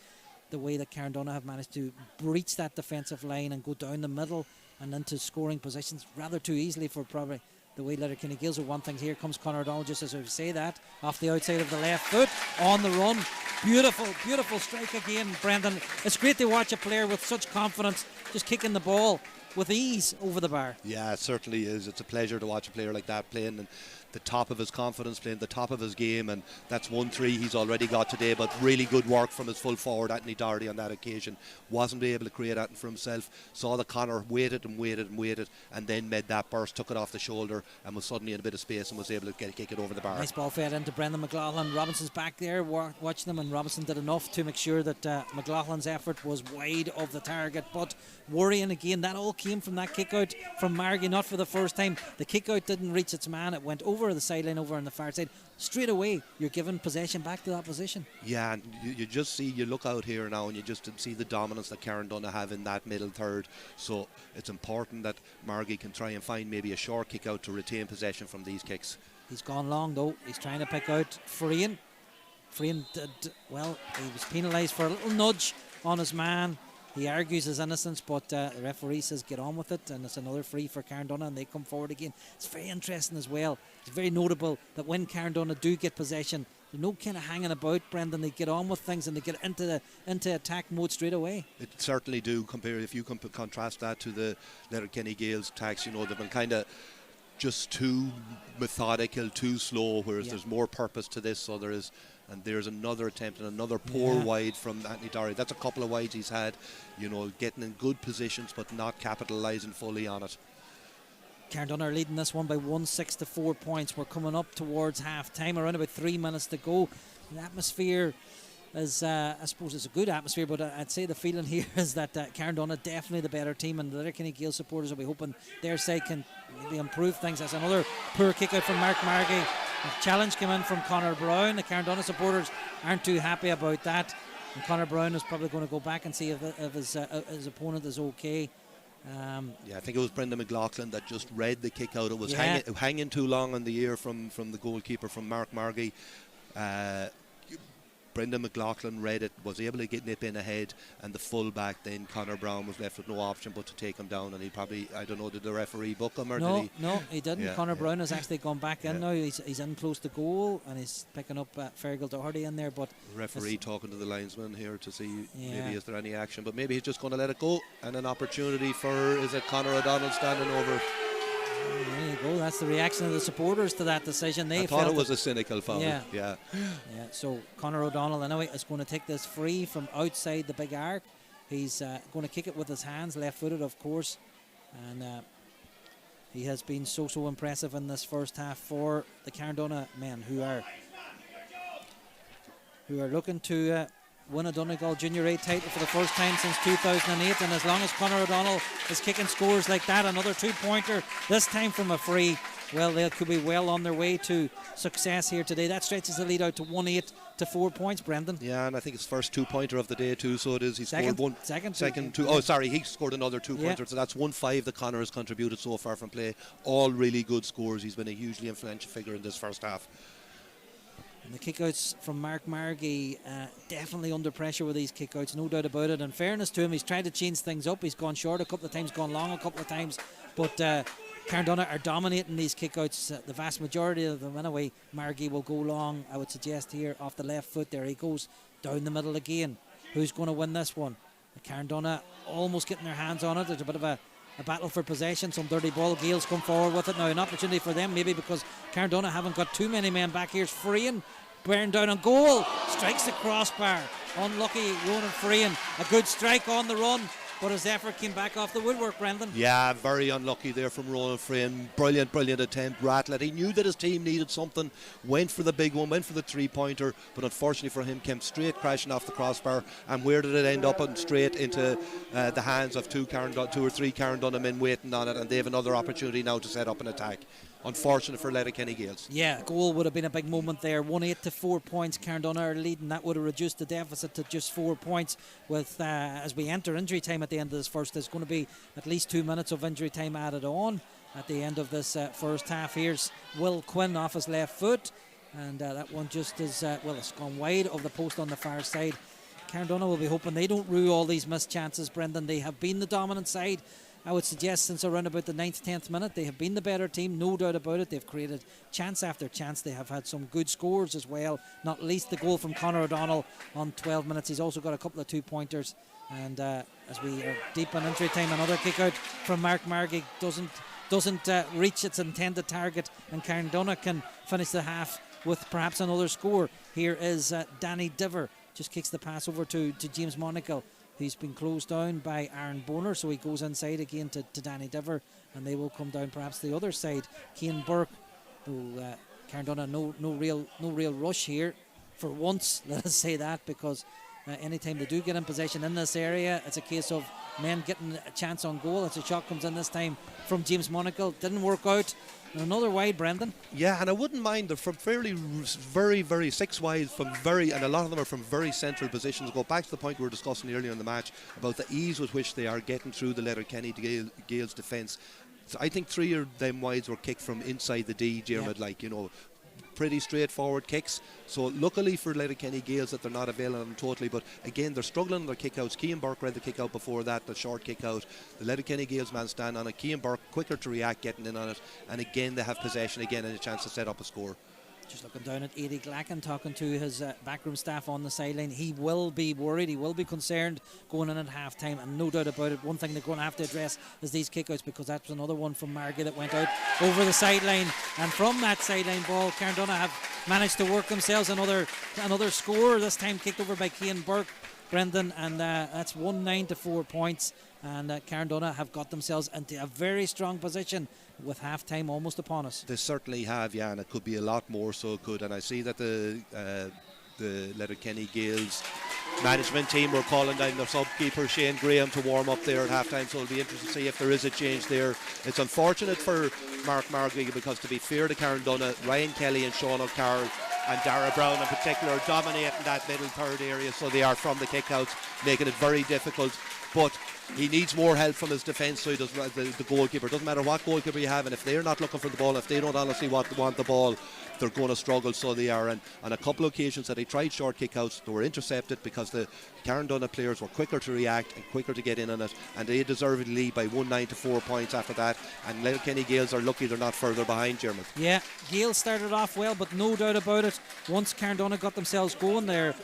the way that Carndomhnaigh have managed to breach that defensive line and go down the middle and into scoring positions rather too easily for probably the way Letterkenny Gaels are one thing. Here comes Conor O'Donnell, just as I say that, off the outside of the left foot, on the run. Beautiful strike again, Brendan. It's great to watch a player with such confidence just kicking the ball with ease over the bar. Yeah, it certainly is. It's a pleasure to watch a player like that playing and the top of his confidence, playing the top of his game, and that's 1-3 he's already got today, but really good work from his full forward Anthony Doherty on that occasion. Wasn't able to create that for himself, saw that Conor waited and then made that burst, took it off the shoulder and was suddenly in a bit of space and was able to kick it over the bar. Nice ball fed into Brendan McLaughlin. Robinson's back there watching them, and Robinson did enough to make sure that McLaughlin's effort was wide of the target, but worrying again. That all came from that kick out from Margie, not for the first time. The kick out didn't reach its man, it went over the sideline over on the far side. Straight away you're giving possession back to the opposition. Yeah, and you just see, you look out here now and you just see the dominance that Carndomhnaigh have in that middle third, so it's important that Margie can try and find maybe a short kick out to retain possession from these kicks. He's gone long though, he's trying to pick out Frean did well. He was penalised for a little nudge on his man. He argues his innocence, but the referee says get on with it, and it's another free for Carndomhnaigh, and they come forward again. It's very interesting as well. It's very notable that when Carndomhnaigh do get possession, there's no kind of hanging about, Brendan. They get on with things and they get into attack mode straight away. It certainly do. If you contrast that to the Letterkenny Gaels attacks, they've been kind of just too methodical, too slow, whereas there's more purpose to this, so there is. And there's another attempt and another poor wide from Anthony Doherty. That's a couple of wides he's had, getting in good positions but not capitalising fully on it. Carndomhnaigh are leading this one by 1-6 to 4 points. We're coming up towards half time, around about 3 minutes to go. The atmosphere is, I suppose it's a good atmosphere, but I'd say the feeling here is that Carndomhnaigh definitely the better team, and the Letterkenny Gaels supporters will be hoping their side can maybe improve things. That's another poor kick out from Mark Margie. A challenge came in from Conor Brown. The Carndomhnaigh supporters aren't too happy about that, and Conor Brown is probably going to go back and see if his opponent is okay. I think it was Brendan McLaughlin that just read the kick out. It was hanging too long on the ear from the goalkeeper, from Mark Margie. Brendan McLaughlin read it, was able to nip in ahead, and the full back then Conor Brown was left with no option but to take him down, and he probably, I don't know, did the referee book him or did he? No, he didn't. Conor Brown has actually gone back in now. He's in close to goal and he's picking up Fergal Doherty in there, but the referee talking to the linesman here to see maybe is there any action, but maybe he's just going to let it go, and an opportunity for, is it Conor O'Donnell standing over? There you go. That's the reaction of the supporters to that decision. They thought it was a cynical foul. Yeah. So Conor O'Donnell anyway is going to take this free from outside the big arc. He's going to kick it with his hands, left-footed, of course, and he has been so impressive in this first half for the Carndomhnaigh men, who are looking to win a Donegal Junior A title for the first time since 2008, and as long as Conor O'Donnell is kicking scores like that, another 2-pointer, this time from a free, well, they could be well on their way to success here today. That stretches the lead out to 1-8 to 4 points, Brendan. Yeah, and I think it's first 2-pointer of the day too, so it is. He Second, scored he scored another 2-pointer, so that's 1-5 that Conor has contributed so far from play. All really good scores. He's been a hugely influential figure in this first half. And the kickouts from Mark Margie, definitely under pressure with these kickouts, no doubt about it. In fairness to him, he's tried to change things up. He's gone short a couple of times, gone long a couple of times, but Carndomhnaigh are dominating these kickouts, the vast majority of them anyway. Margie will go long, I would suggest, here off the left foot. There he goes down the middle again. Who's going to win this one? Carndomhnaigh almost getting their hands on it. There's a bit of a battle for possession, some dirty ball. Gaels come forward with it now, an opportunity for them maybe because Carndomhnaigh haven't got too many men back. Here's Freehan, bearing down on goal, strikes the crossbar. Unlucky Ronan Freehan, a good strike on the run, but his effort came back off the woodwork, Brendan. Yeah, very unlucky there from Ronan Freehan. Brilliant attempt, Ratlet. He knew that his team needed something, went for the big one, went for the 3-pointer, but unfortunately for him, came straight crashing off the crossbar. And where did it end up? And straight into the hands of two or three Carndomhnaigh men waiting on it, and they have another opportunity now to set up an attack. Unfortunate for Letterkenny Gaels. Yeah, goal would have been a big moment there. 1-8 to 4 points. Carndomhnaigh are leading. That would have reduced the deficit to just 4 points. With as we enter injury time at the end of this first, there's going to be at least 2 minutes of injury time added on at the end of this first half. Here's Will Quinn off his left foot, and that one just is it's gone wide of the post on the far side. Carndomhnaigh will be hoping they don't rue all these missed chances, Brendan. They have been the dominant side, I would suggest, since around about the 9th, 10th minute. They have been the better team, no doubt about it. They've created chance after chance. They have had some good scores as well, not least the goal from Conor O'Donnell on 12 minutes. He's also got a couple of 2-pointers. And as we are deep in injury time, another kick out from Mark Margie doesn't reach its intended target, and Carndomhnaigh can finish the half with perhaps another score. Here is Danny Diver, just kicks the pass over to James Monagle. He's been closed down by Aaron Boner, so he goes inside again to Danny Diver, and they will come down perhaps the other side. Cian Burke, who Carndomhnaigh no real rush here for once, let us say that, because anytime they do get in possession in this area, it's a case of men getting a chance on goal. It's a shot comes in this time from James Monagle, didn't work out. And another wide, Brendan. Yeah, and I wouldn't mind. They're from very 6 wide, and a lot of them are from very central positions. Go back to the point we were discussing earlier in the match about the ease with which they are getting through the Letterkenny Gaels defence. So I think 3 of them wides were kicked from inside the D, Dermot, pretty straightforward kicks. So luckily for Letterkenny Gaels that they're not availing them totally, but again they're struggling on their kick-outs. Cian Burke read the kick-out before that, the short kick-out. The Letterkenny Gaels man stand on it. Cian Burke quicker to react, getting in on it, and again they have possession again and a chance to set up a score. Just looking down at Eddie Glacken, talking to his backroom staff on the sideline. He will be worried, he will be concerned going in at half time, and no doubt about it, one thing they're going to have to address is these kickouts, because that's another one from Margie that went out over the sideline, and from that sideline ball Carndomhnaigh have managed to work themselves another score, this time kicked over by Cian Burke, Brendan, and that's 1-9 to 4 points, and Carndomhnaigh have got themselves into a very strong position with half time almost upon us. They certainly have, yeah, and it could be a lot more, so it could. And I see that the Letterkenny Gaels management team were calling down their sub-keeper Shane Graham to warm up there at half time, so it'll be interesting to see if there is a change there. It's unfortunate for Mark Margie, because to be fair to Carndomhnaigh, Ryan Kelly and Sean O'Carroll and Dara Brown in particular dominating that middle third area, so they are from the kickouts, making it very difficult. But he needs more help from his defence side, the goalkeeper. Doesn't matter what goalkeeper you have, and if they're not looking for the ball, if they don't honestly want the ball, they're going to struggle, so they are. And on a couple of occasions that they tried short kick-outs, they were intercepted because the Carndomhnaigh players were quicker to react and quicker to get in on it, and they deservedly lead by 1-9 to 4 points after that. And Letterkenny Gaels are lucky they're not further behind, German. Yeah, Gaels started off well, but no doubt about it, once Carndomhnaigh got themselves going there,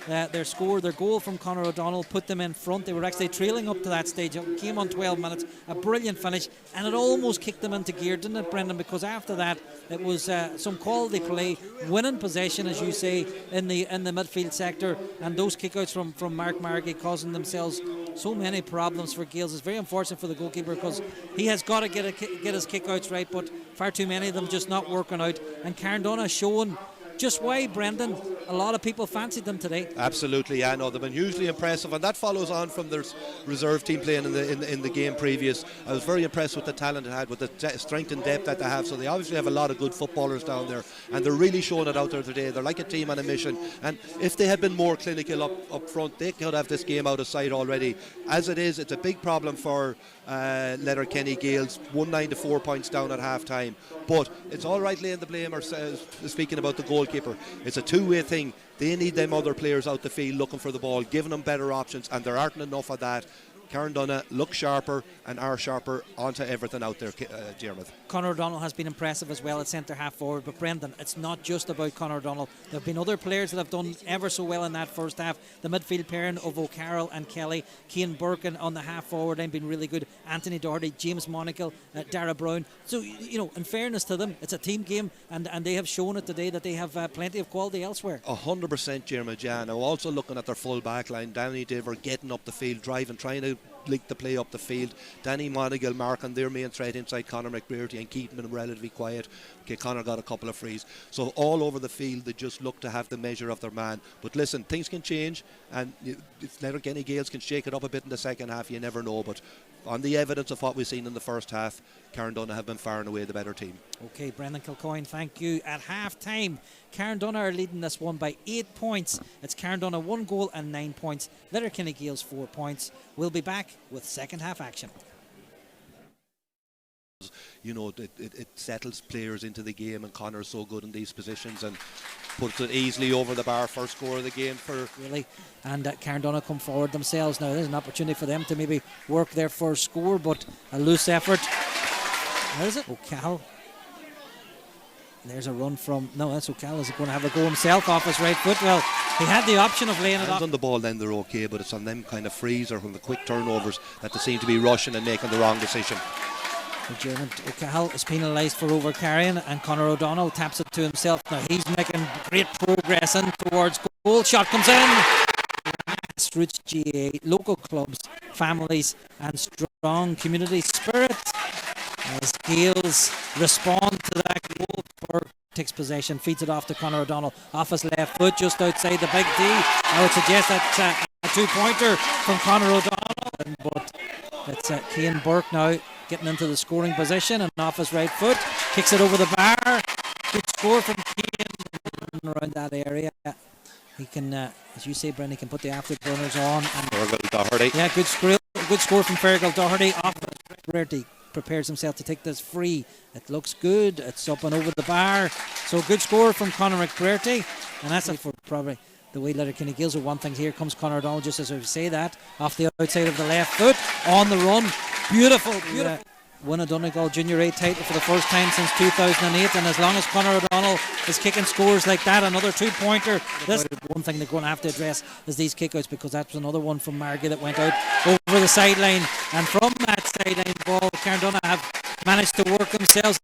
their goal from Conor O'Donnell put them in front. They were actually trailing up to that stage. It came on 12 minutes, a brilliant finish, and it almost kicked them into gear, didn't it, Brendan? Because after that, it was some quality play, winning possession, as you say, in the midfield sector, and those kickouts from Mark Margie causing themselves so many problems for Gaels. It's very unfortunate for the goalkeeper, because he has got to get his kickouts right, but far too many of them just not working out. And Carndomhnaigh showing just why, Brendan, a lot of people fancied them today. Absolutely, yeah, no, they've been hugely impressive, and that follows on from their reserve team playing in the game previous. I was very impressed with the talent they had, with the strength and depth that they have. So they obviously have a lot of good footballers down there, and they're really showing it out there today. They're like a team on a mission, and if they had been more clinical up front, they could have this game out of sight already. As it is, it's a big problem for Letterkenny Gaels, 1-9 to 4 points down at half time. But it's all right laying the blame, or speaking about the goalkeeper. It's a two-way thing. They need them other players out the field looking for the ball, giving them better options, and there aren't enough of that. Carndomhnaigh look sharper and are sharper onto everything out there, Diarmuid. Conor O'Donnell has been impressive as well at centre half forward, but Brendan, it's not just about Conor O'Donnell. There have been other players that have done ever so well in that first half. The midfield pairing of O'Carroll and Kelly, Cian Birkin on the half forward line been really good, Anthony Doherty, James Monagle, Dara Brown. So, you know, in fairness to them, it's a team game, and they have shown it today that they have plenty of quality elsewhere. 100%, Diarmuid, yeah. Now also looking at their full back line, Danny Diver getting up the field, driving, trying to link the play up the field. Danny Monagle marking their main threat inside Conor McBrearty and keeping them relatively quiet. Okay, Conor got a couple of frees. So all over the field they just look to have the measure of their man. But listen, things can change, and if Letterkenny Gaels can shake it up a bit in the second half, you never know. But on the evidence of what we've seen in the first half, Carndomhnaigh have been far and away the better team. Okay, Brendan Kilcoyne, thank you. At half time, Carndomhnaigh are leading this one by 8 points. It's Carndomhnaigh 1 goal and 9 points. Letterkenny Gaels 4 points. We'll be back with second half action. You know, it settles players into the game, and Conor's so good in these positions and puts it easily over the bar. First score of the game for really, and Carndomhnaigh come forward themselves now. There's an opportunity for them to maybe work their first score, but a loose effort. Where is it? O'Cal. There's a run from, no, that's O'Cal. Is going to have a go himself off his right foot? Well, he had the option of laying it off. On the ball, then they're okay, but it's on them kind of frees or from the quick turnovers that they seem to be rushing and making the wrong decision. German O'Cal is penalised for overcarrying, and Conor O'Donnell taps it to himself. Now he's making great progress in towards goal. Shot comes in. Grassroots GA, local clubs, families, and strong community spirit as Gaels respond to that goal. Burke takes possession, feeds it off to Conor O'Donnell off his left foot, just outside the big D. I would suggest that's a 2-pointer from Conor O'Donnell, but it's Cian Burke now getting into the scoring position and off his right foot, kicks it over the bar. Good score from Cian around that area. He can, as you say, Brendan, he can put the afterburners on. And Fergal Doherty. Yeah, good score from Fergal Doherty. Off Doherty prepares himself to take this free. It looks good. It's up and over the bar. So good score from Conor McBrearty, and that's it for probably the way Letterkenny Gaels are one thing. Here comes Conor O'Donnell, just as I say that, off the outside of the left foot, on the run. Beautiful. Win a Donegal Junior A title for the first time since 2008, and as long as Conor O'Donnell is kicking scores like that, another 2-pointer. This one thing they're going to have to address is these kickouts, because that's another one from Margie that went out over the sideline, and from that sideline ball, Carndomhnaigh have managed to work themselves.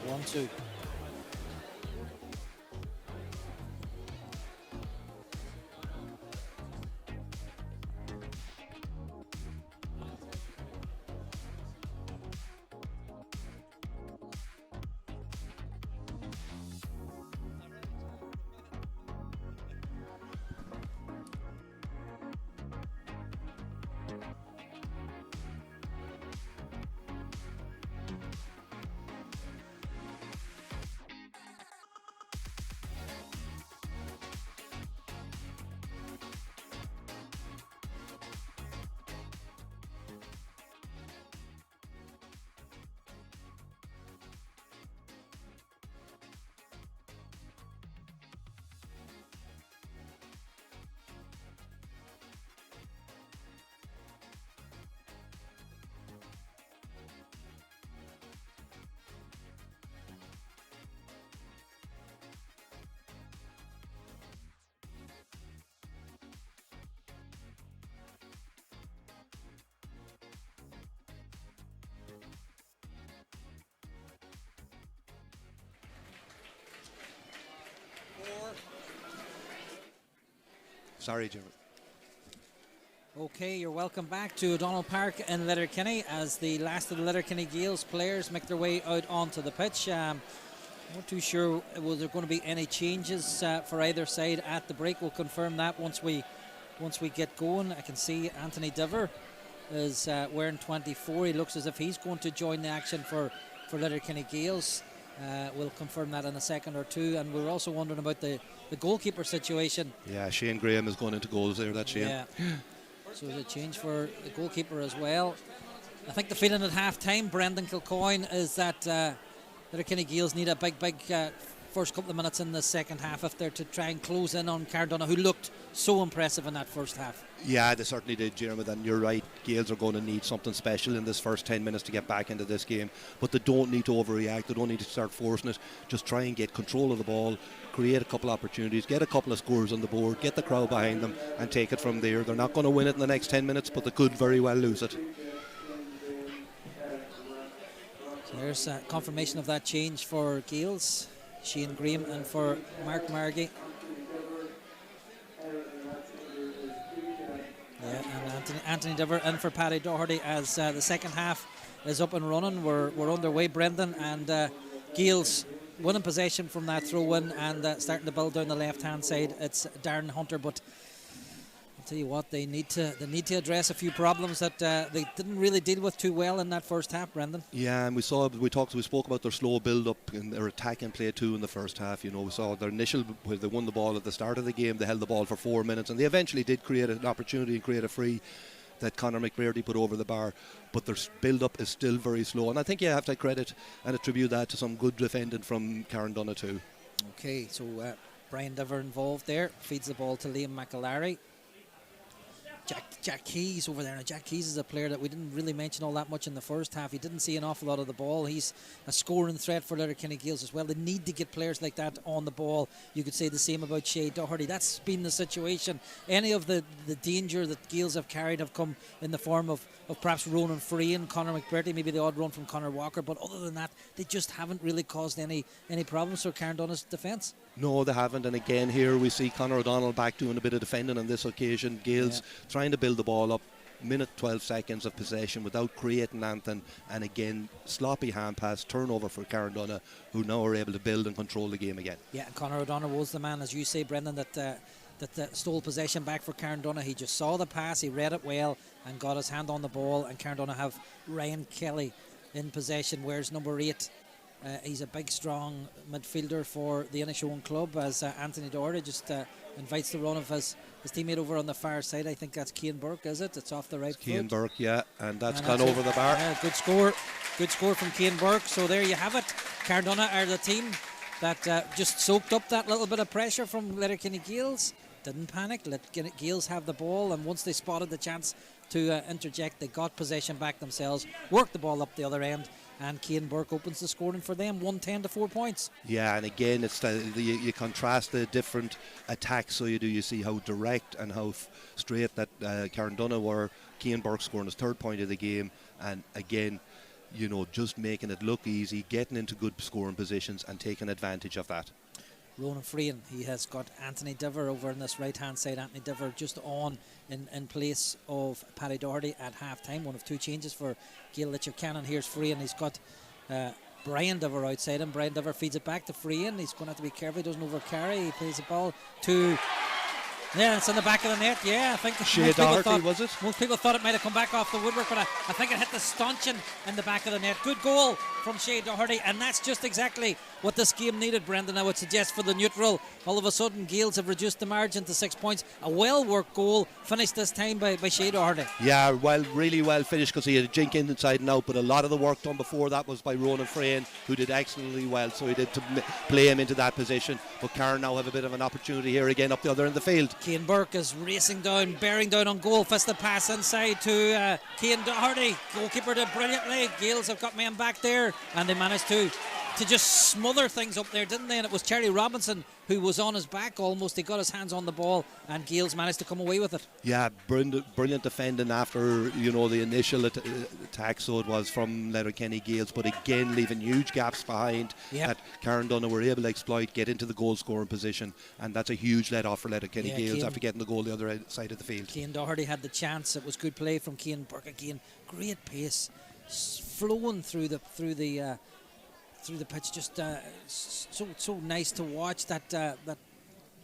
1-2. Sorry, Jim. Okay, you're welcome back to O'Donnell Park in Letterkenny as the last of the Letterkenny Gaels players make their way out onto the pitch. Not too sure was there going to be any changes for either side at the break. We'll confirm that once we get going. I can see Anthony Diver is wearing 24. He looks as if he's going to join the action for Letterkenny Gaels. We'll confirm that in a second or two. And we're also wondering about the goalkeeper situation. Yeah, Shane Graham is going into goals there. That's Shane. Yeah. So there's a change for the goalkeeper as well. I think the feeling at half-time, Brendan Kilcoyne, is that Letterkenny Gaels need a big first couple of minutes in the second half if they're to try and close in on Carndomhnaigh, who looked so impressive in that first half. Yeah, they certainly did, Jeremy, and you're right. Gaels are going to need something special in this first 10 minutes to get back into this game, but they don't need to overreact. They don't need to start forcing it. Just try and get control of the ball, create a couple of opportunities, get a couple of scores on the board, get the crowd behind them and take it from there. They're not going to win it in the next 10 minutes, but they could very well lose it. So there's confirmation of that change for Gaels, Shane Graham, and for Mark Margie. Yeah, and Anthony Diver in for Paddy Doherty as the second half is up and running. We're underway, Brendan, and Gaels winning possession from that throw-in and starting to build down the left-hand side. It's Darren Hunter, but I'll tell you what, they need to address a few problems that they didn't really deal with too well in that first half, Brendan. Yeah, and we spoke about their slow build-up and their attacking play too in the first half. You know, we saw their initial, where they won the ball at the start of the game, they held the ball for 4 minutes, and they eventually did create an opportunity and create a free that Conor McBrearty put over the bar, but their build-up is still very slow, and I think you have to credit and attribute that to some good defending from Carndomhnaigh too. Okay, so Brian Diver involved there, feeds the ball to Liam McAlary. Jack Keys over there. Now, Jack Keys is a player that we didn't really mention all that much in the first half. He didn't see an awful lot of the ball. He's a scoring threat for Letterkenny Gaels as well. They need to get players like that on the ball. You could say the same about Shea Doherty. That's been the situation. Any of the danger that Gaels have carried have come in the form of perhaps Ronan Free and Conor McBrearty, maybe the odd run from Conor Walker, but other than that, they just haven't really caused any problems for Carndonnagh's defence. No, they haven't, and again here we see Conor O'Donnell back doing a bit of defending on this occasion. Gaels trying to build the ball up, minute 12 seconds of possession without creating anything, and again sloppy hand pass, turnover for Carndomhnaigh, who now are able to build and control the game again. Yeah, and Conor O'Donnell was the man, as you say, Brendan, that stole possession back for Carndomhnaigh. He just saw the pass, he read it well and got his hand on the ball, and Carndomhnaigh have Ryan Kelly in possession, where's number 8. He's a big, strong midfielder for the Inishowen club, as Anthony Doherty just invites the run of his teammate over on the far side. I think that's Cian Burke, is it? It's off the right foot. Cian Burke, yeah, and that's gone over the bar. Yeah, good score from Cian Burke. So there you have it. Carndomhnaigh are the team that just soaked up that little bit of pressure from Letterkenny Gaels. Didn't panic. Letterkenny Gaels have the ball, and once they spotted the chance to interject, they got possession back themselves, worked the ball up the other end, and Cian Burke opens the scoring for them, 110 to 4 points. Yeah, and again, it's you contrast the different attacks, so you see how direct and how straight that Carndomhnaigh were. Cian Burke scoring his 3rd point of the game, and again, you know, just making it look easy, getting into good scoring positions and taking advantage of that. Ronan Freehan, he has got Anthony Diver over on this right hand side. Anthony Diver just on in place of Paddy Doherty at half time. One of two changes for Gael Letterkenny. Here's Freehan, he's got Brian Diver outside him. Brian Diver feeds it back to Freehan. He's going to have to be careful he doesn't overcarry. He plays the ball to... Yeah, it's in the back of the net. Yeah, I think Shea Doherty, was it? Most people thought it might have come back off the woodwork, but I think it hit the stanchion in the back of the net. Good goal from Shea Doherty, and that's just exactly what this game needed, Brendan. I would suggest for the neutral. All of a sudden, Gaels have reduced the margin to 6 points. A well-worked goal, finished this time by Shea Doherty. Yeah, well, really well finished because he had a jink inside and out, but a lot of the work done before that was by Ronan Freehan, who did excellently well, so he did to play him into that position. But Carn now have a bit of an opportunity here again up the other end of the field. Cian Burke is racing down, bearing down on goal, fisted pass inside to Cian Doherty. Goalkeeper did brilliantly. Gaels have got men back there, and they managed to just smother things up there, didn't they? And it was Terry Robinson who was on his back almost. He got his hands on the ball, and Gaels managed to come away with it. Yeah, brilliant defending after, you know, the initial attack, so it was from Letterkenny Gaels, but again leaving huge gaps behind that Carndomhnaigh were able to exploit, get into the goal scoring position, and that's a huge let off for Letterkenny Gaels after getting the goal the other side of the field. Cian Doherty had the chance. It was good play from Cian Burke again. Great pace, flowing through the pitch, just so nice to watch. That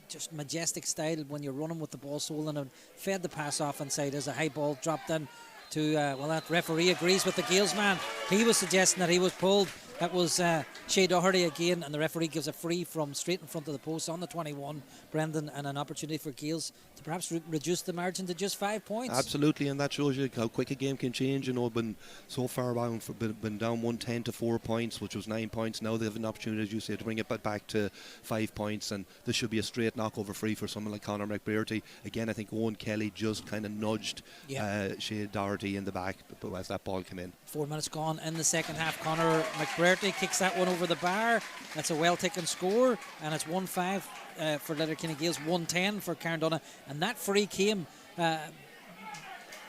just majestic style when you're running with the ball stolen, and fed the pass off inside as a high ball dropped in to that referee agrees with the Gaels man. He was suggesting that he was pulled. That was Shea Doherty again, and the referee gives a free from straight in front of the post on the 21, Brendan, and an opportunity for Gaels to perhaps reduce the margin to just 5 points. Absolutely, and that shows you how quick a game can change. You know, been so far down, been down 110 to 4 points, which was 9 points. Now they have an opportunity, as you say, to bring it back to 5 points, and this should be a straight knockover free for someone like Conor McBrearty. Again, I think Owen Kelly just kind of nudged Shea Doherty in the back as that ball came in. 4 minutes gone in the second half. Conor McBrearty kicks that one over the bar. That's a well-taken score, and it's 1-5 for Letterkenny Gaels, 1-10 for Carndomhnaigh. And that free came by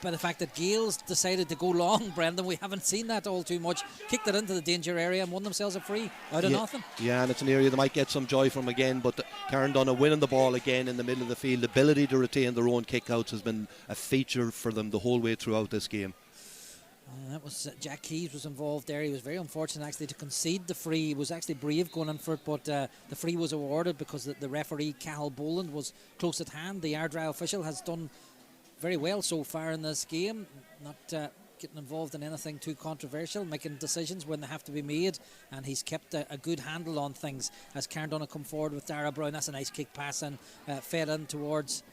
the fact that Gaels decided to go long, Brendan. We haven't seen that all too much. Kicked it into the danger area and won themselves a free out of nothing. Yeah, and it's an area they might get some joy from again, but Carndomhnaigh winning the ball again in the middle of the field. The ability to retain their own kickouts has been a feature for them the whole way throughout this game. That was Jack Keys was involved there. He was very unfortunate actually to concede the free. He was actually brave going in for it, but the free was awarded because the referee Cahill Boland was close at hand. The Ardry official has done very well so far in this game, not getting involved in anything too controversial, making decisions when they have to be made, and he's kept a good handle on things as Carndomhnaigh come forward with Dara Brown. That's a nice kick pass and fed in towards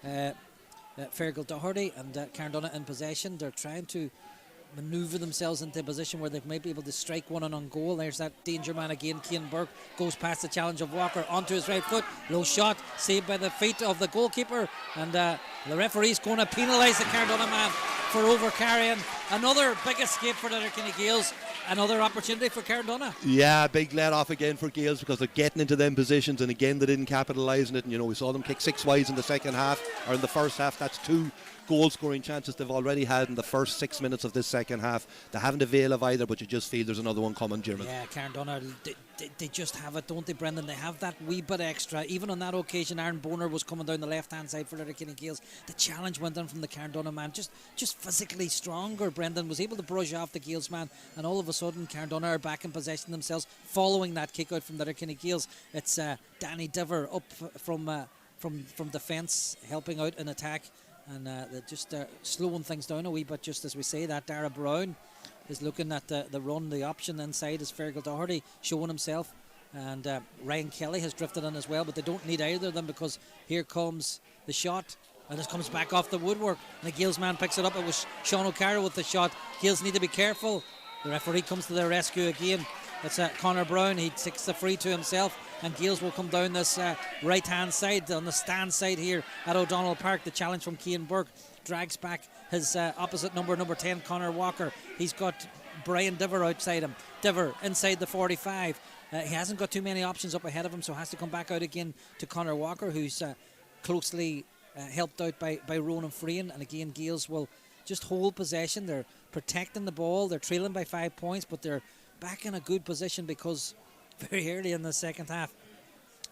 Fergal Doherty, and Carndomhnaigh in possession. They're trying to manoeuvre themselves into a position where they might be able to strike one on goal. There's that danger man again. Cian Burke goes past the challenge of Walker onto his right foot. Low shot, saved by the feet of the goalkeeper, and the referee's going to penalise the Carndomhnaigh man for overcarrying. Another big escape for the Letterkenny Gaels. Another opportunity for Carndomhnaigh. Yeah, big let off again for Gaels because they're getting into them positions, and again they didn't capitalise on it. And you know, we saw them kick 6 wides in the second half, or in the first half. That's 2 goal scoring chances they've already had in the first 6 minutes of this second half. They haven't availed of either, but you just feel there's another one coming, Jim. Yeah, Carndomhnaigh, they just have it, don't they, Brendan? They have that wee bit extra. Even on that occasion, Aaron Boner was coming down the left-hand side for Letterkenny Gaels. The challenge went in from the Carndomhnaigh man, just physically stronger. Brendan was able to brush off the Gaels man, and all of a sudden Carndomhnaigh are back in possession themselves following that kick out from Letterkenny Gaels. It's Danny Diver up from defence, helping out in attack. And they're just slowing things down a wee bit, just as we say that. Dara Brown is looking at the run, the option inside is Fergal Doherty showing himself. And Ryan Kelly has drifted in as well, but they don't need either of them because here comes the shot. And this comes back off the woodwork. And the Gaels man picks it up. It was Sean O'Carroll with the shot. Gaels need to be careful. The referee comes to their rescue again. It's Conor Brown. He takes the free to himself, and Gaels will come down this right hand side on the stand side here at O'Donnell Park. The challenge from Cian Burke drags back his opposite number 10, Conor Walker. He's got Brian Diver outside him. Diver inside the 45. He hasn't got too many options up ahead of him, so has to come back out again to Conor Walker, who's closely helped out by Ronan Freehan. And again, Gaels will just hold possession. They're protecting the ball. They're trailing by 5 points, but they're back in a good position because very early in the second half,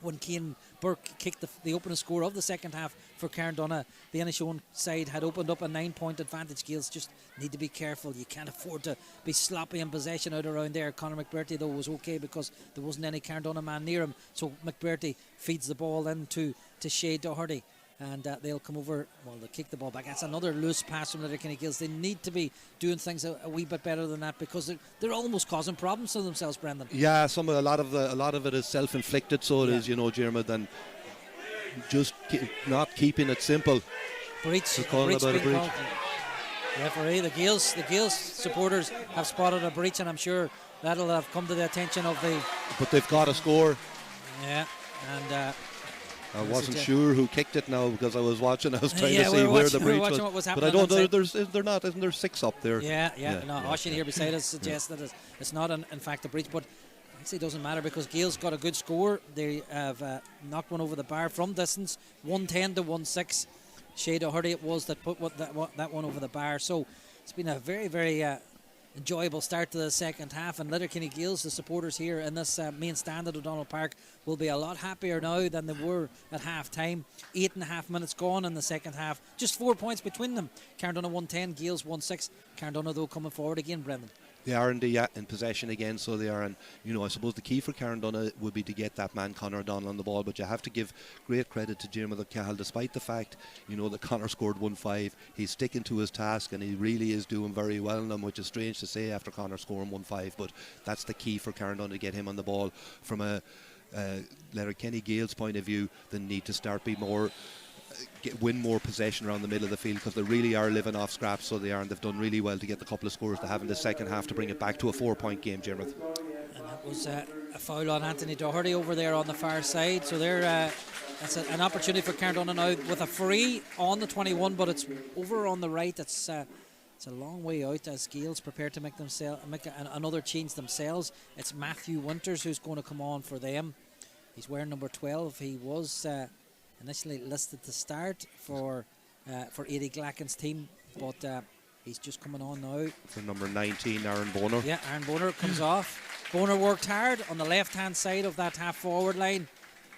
when Cian Burke kicked the opening score of the second half for Carndomhnaigh, the Inishowen side had opened up a 9-point advantage. Gaels just need to be careful. You can't afford to be sloppy in possession out around there. Conor McBurty, though, was okay because there wasn't any Carndomhnaigh man near him. So McBurty feeds the ball into Shea Doherty. And they'll come over, they'll kick the ball back. That's another loose pass from Letterkenny Gaels. They need to be doing things a wee bit better than that because they're almost causing problems to themselves, Brendan. Yeah, a lot of it is self-inflicted, so it is, Diarmuid, and just not keeping it simple. Breach. Calling about a breach. Referee, the Gaels supporters have spotted a breach, and I'm sure that'll have come to the attention of the... But they've got a score. Yeah, and... I wasn't sure who kicked it now because I was watching. I was trying to see where the breach was. What was but I don't. Isn't there 6 up there? Yeah. No, Oisin here beside us suggests that it's not in fact a breach, but actually it doesn't matter because Gaels got a good score. They have knocked one over the bar from distance, 110 to 1-6. Shea Doherty it was that put that one over the bar. So it's been a very, very enjoyable start to the second half, and Letterkenny Gaels, the supporters here in this main stand at O'Donnell Park, will be a lot happier now than they were at half time. 8.5 minutes gone in the second half, just 4 points between them. Carndomhnaigh 110, Gaels 1-6. Carndomhnaigh though coming forward again, Brendan. They are in possession again, so they are. And I suppose the key for Carndomhnaigh would be to get that man Conor O'Donnell on the ball. But you have to give great credit to Diarmuid Cahill, despite the fact that Conor scored 1-5. He's sticking to his task, and he really is doing very well in them, which is strange to say after Conor scoring 1-5. But that's the key for Carndomhnaigh, to get him on the ball. From a Letterkenny Gaels point of view, they need to start win more possession around the middle of the field because they really are living off scraps, so they are, and they've done really well to get the couple of scores they have in the second half to bring it back to a 4-point game, Diarmuid. And that was a foul on Anthony Doherty over there on the far side, so that's an opportunity for Carndomhnaigh now with a free on the 21, but it's over on the right. It's a long way out as Gaels prepare to make another change themselves. It's Matthew Winters who's going to come on for them. He's wearing number 12. He was initially listed to start for Eddie Glacken's team, but he's just coming on now. For number 19, Aaron Boner. Yeah, Aaron Boner comes off. Boner worked hard on the left-hand side of that half-forward line,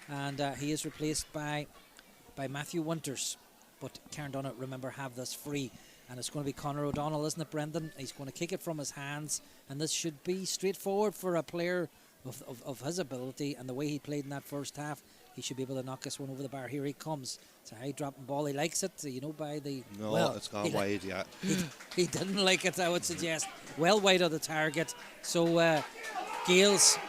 and he is replaced by Matthew Winters. But Carndomhnaigh, remember, have this free, and it's going to be Conor O'Donnell, isn't it, Brendan? He's going to kick it from his hands, and this should be straightforward for a player of his ability and the way he played in that first half. He should be able to knock this one over the bar. Here he comes. It's a high dropping ball. He likes it, by the... No, it's gone wide, yeah. He didn't like it, I would suggest. Well wide of the target. So, Gaels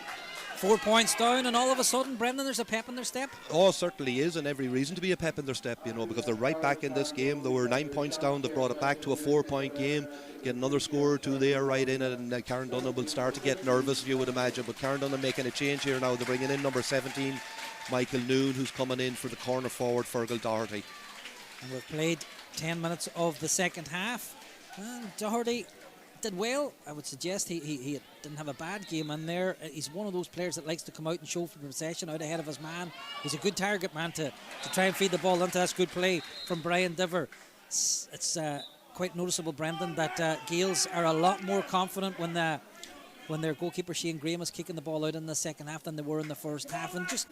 4 points down, and all of a sudden, Brendan, there's a pep in their step. Oh, certainly is, and every reason to be a pep in their step, because they're right back in this game. They were 9 points down. They've brought it back to a 4-point game. Get another score or two there right in it, and Carndomhnaigh will start to get nervous, you would imagine. But Carndomhnaigh making a change here now. They're bringing in number 17, Michael Noon, who's coming in for the corner forward, Fergal Doherty. And we've played 10 minutes of the second half, and Doherty did well. I would suggest he didn't have a bad game in there. He's one of those players that likes to come out and show for possession out ahead of his man. He's a good target man to try and feed the ball into. That's good play from Brian Diver. It's quite noticeable, Brendan, that Gaels are a lot more confident when their goalkeeper Shane Graham is kicking the ball out in the second half than they were in the first half. And just,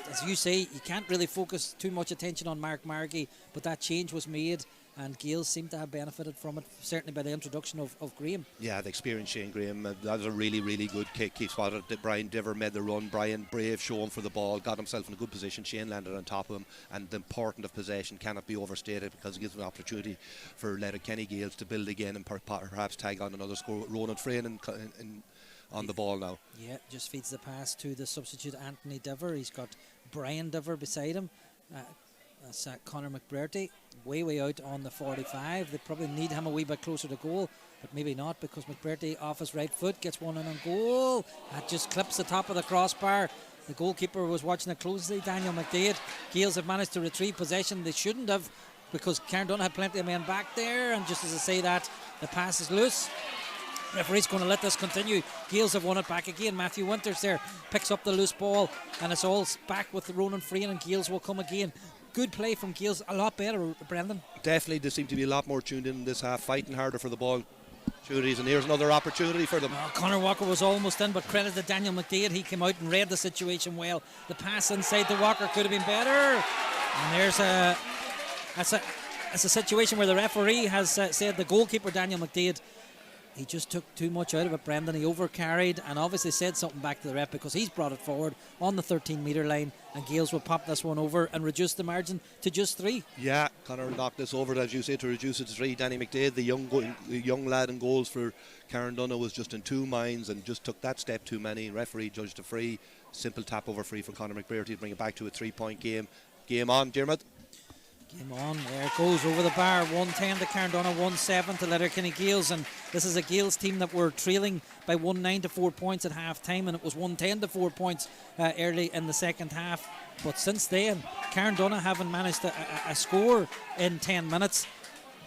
as you say, you can't really focus too much attention on Mark Margie, but that change was made, and Gaels seem to have benefited from it, certainly by the introduction of Graham. Yeah, the experienced Shane Graham, that was a really, really good kick. He spotted that Brian Diver made the run. Brian brave, showing for the ball, got himself in a good position. Shane landed on top of him, and the importance of possession cannot be overstated because it gives an opportunity for Letterkenny Gaels to build again and perhaps tag on another score. Ronan Frayne on the ball now. Yeah, just feeds the pass to the substitute Anthony Diver. He's got Brian Diver beside him. That's Conor McBurty, way out on the 45. They probably need him a wee bit closer to goal, but maybe not, because McBurty off his right foot gets one in on goal. That just clips the top of the crossbar. The goalkeeper was watching it closely, Daniel McDade. Gaels have managed to retrieve possession. They shouldn't have, because Carndomhnaigh had plenty of men back there, and just as I say that, the pass is loose. Referee's going to let this continue. Gaels have won it back again. Matthew Winters there picks up the loose ball, and it's all back with Ronan Frayne, and Gaels will come again. good play from Gaels, a lot better, Brendan. Definitely, they seem to be a lot more tuned in this half, fighting harder for the ball. And here's another opportunity for them. Conor Walker was almost in, but credit to Daniel McDaid. He came out and read the situation well. The pass inside to Walker could have been better. And there's a situation where the referee has said the goalkeeper, Daniel McDaid, he just took too much out of it, Brendan. He overcarried and obviously said something back to the ref because he's brought it forward on the 13-metre line, and Gaels will pop this one over and reduce the margin to just 3. Yeah, Conor knocked this over, as you say, to reduce it to 3. Danny McDaid, the young lad in goals for Carndomhnaigh, was just in 2 minds and just took that step too many. Referee judged a free. Simple tap over free for Conor McBrearty to bring it back to a 3-point game. Game on, Dermot. Game on, there it goes over the bar. 110 to Carndomhnaigh, 1-7 to Letterkenny Gaels, and this is a Gaels team that were trailing by 1-9 to 4 points at half time, and it was 110 to 4 points early in the second half. But since then, Carndomhnaigh haven't managed a score in 10 minutes,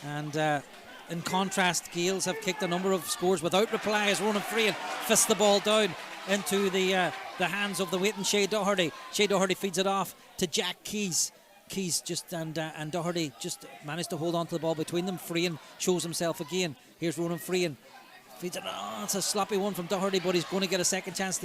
and in contrast, Gaels have kicked a number of scores without reply as Ronan Freehan fists the ball down into the hands of the waiting Shea Doherty. Shea Doherty feeds it off to Jack Keys. Keys just and Doherty just managed to hold on to the ball between them. Freehan shows himself again. Here's Ronan Freehan. Feeds it. Oh, it's a sloppy one from Doherty, but he's going to get a second chance.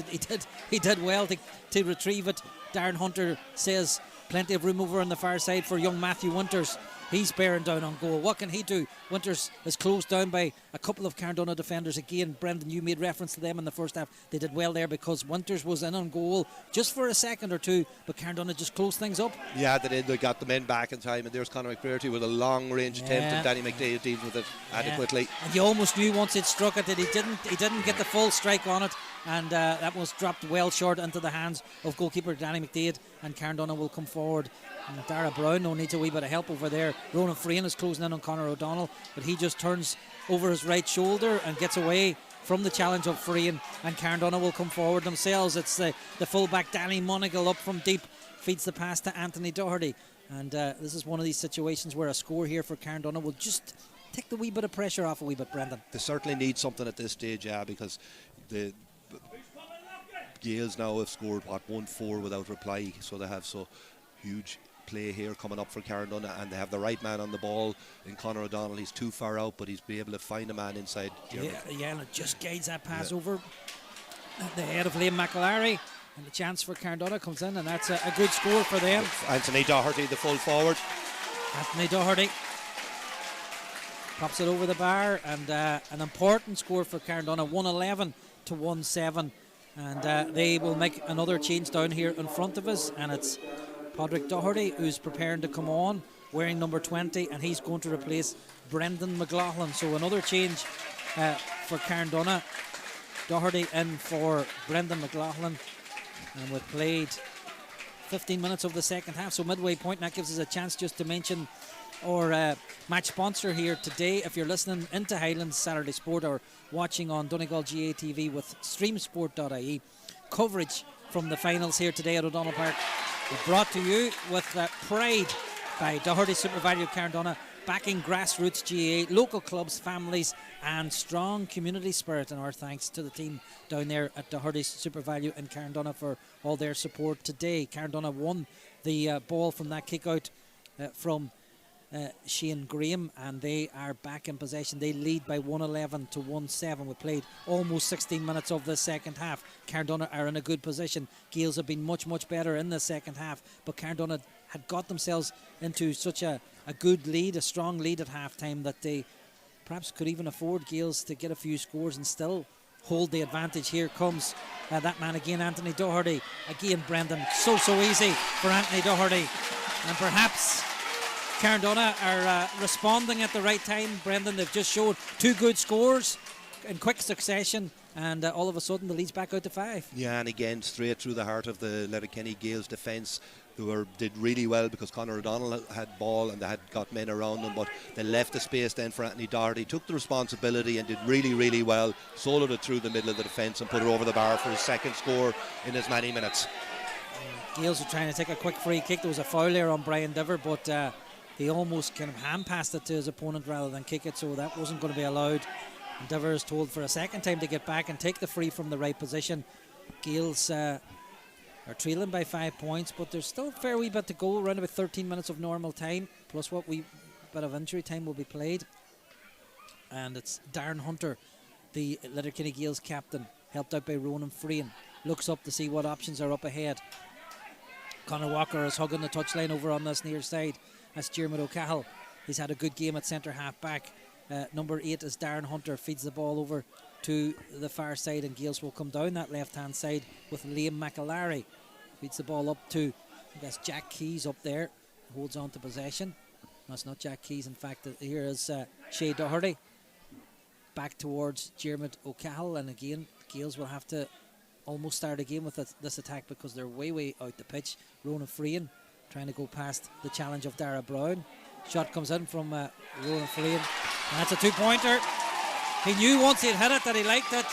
He did well to retrieve it. Darren Hunter says plenty of room over on the far side for young Matthew Winters. He's bearing down on goal. What can he do? Winters is closed down by a couple of Carndomhnaigh defenders. Again, Brendan, you made reference to them in the first half. They did well there because Winters was in on goal just for a second or two, but Carndomhnaigh just closed things up. Yeah, they did. They got the men back in time, and there's Conor McBrearty with a long-range attempt, and Danny McDaid deals with it adequately. And you almost knew once it struck it that he didn't get the full strike on it, and that was dropped well short into the hands of goalkeeper Danny McDaid, and Carndomhnaigh will come forward. And Dara Brown needs a wee bit of help over there. Ronan Freehan is closing in on Conor O'Donnell, but he just turns over his right shoulder and gets away from the challenge of Freehan, and Carndomhnaigh will come forward themselves. It's the fullback Danny Monagle up from deep, feeds the pass to Anthony Doherty, and this is one of these situations where a score here for Carndomhnaigh will just take the wee bit of pressure off a wee bit, Brendan. They certainly need something at this stage, because the Gaels now have scored 1-4 without reply, so they have huge play here coming up for Carndomhnaigh, and they have the right man on the ball in Conor O'Donnell. He's too far out, but he's be able to find a man inside. Yeah, and it just guides that pass over the head of Liam McAlary, and the chance for Carndomhnaigh comes in, and that's a good score for them. Anthony Doherty, the full forward. Anthony Doherty pops it over the bar, and an important score for Carndomhnaigh, 111 to 1-7, and they will make another change down here in front of us, and it's Padraig Doherty who's preparing to come on wearing number 20, and he's going to replace Brendan McLaughlin. So another change for Carndomhnaigh. Doherty in for Brendan McLaughlin, and we've played 15 minutes of the second half, so midway point, and that gives us a chance just to mention our match sponsor here today. If you're listening into Highlands Saturday Sport or watching on Donegal GA TV with streamsport.ie, coverage from the finals here today at O'Donnell Park is brought to you with pride by Doherty SuperValu Carndomhnaigh, backing grassroots GAA, local clubs, families and strong community spirit, and our thanks to the team down there at Doherty SuperValu in Carndomhnaigh for all their support today. Carndomhnaigh won the ball from that kick out from Shane Graham, and they are back in possession. They lead by 111 to 1-7. We played almost 16 minutes of the second half. Carndomhnaigh are in a good position. Gaels have been much better in the second half, but Carndomhnaigh had got themselves into such a good lead, a strong lead at half time, that they perhaps could even afford Gaels to get a few scores and still hold the advantage. Here comes that man again, Anthony Doherty. Again, Brendan, so easy for Anthony Doherty, and perhaps Carndomhnaigh are responding at the right time, Brendan. They've just showed 2 good scores in quick succession, and all of a sudden the lead's back out to 5. Yeah, and again straight through the heart of the Letterkenny Gaels defence, who did really well because Conor O'Donnell had ball and they had got men around them, but they left the space then for Anthony Doherty, took the responsibility and did really well, soloed it through the middle of the defence and put it over the bar for his second score in as many minutes. Gales were trying to take a quick free kick. There was a foul there on Brian Diver, but he almost kind of hand-passed it to his opponent rather than kick it, so that wasn't going to be allowed. And Diver is told for a second time to get back and take the free from the right position. Gales are trailing by 5 points, but there's still a fair wee bit to go, around about 13 minutes of normal time, plus what wee bit of injury time will be played. And it's Darren Hunter, the Letterkenny Gaels captain, helped out by Ronan Freehan, looks up to see what options are up ahead. Conor Walker is hugging the touchline over on this near side. That's Diarmuid O'Cahill. He's had a good game at centre half back. Number 8 is Darren Hunter, feeds the ball over to the far side, and Gaels will come down that left hand side with Liam McAlary. Feeds the ball up to, I guess, Jack Keys up there, holds on to possession. No, it's not Jack Keys, in fact. Here is Shea Doherty back towards Diarmuid O'Cahill, and again Gaels will have to almost start again with this attack because they're way out the pitch. Ronan Freehan trying to go past the challenge of Dara Brown. Shot comes in from Ronan Freehan, and that's a 2-pointer. He knew once he'd hit it that he liked it,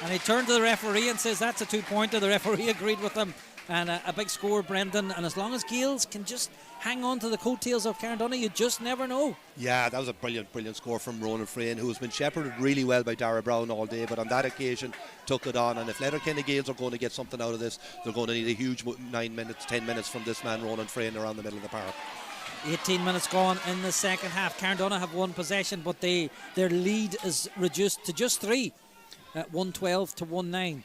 and he turned to the referee and says that's a 2-pointer. The referee agreed with him, and a big score, Brendan. And as long as Gaels can just hang on to the coattails of Carndomhnaigh, you just never know. Yeah, that was a brilliant score from Ronan Freehan, who has been shepherded really well by Dara Brown all day, but on that occasion took it on. And if Letterkenny Gaels are going to get something out of this, they're going to need a huge 9 minutes, 10 minutes from this man Ronan Freehan around the middle of the park. 18 minutes gone in the second half. Carndomhnaigh have one possession, but their lead is reduced to just 3 at 112 to 19.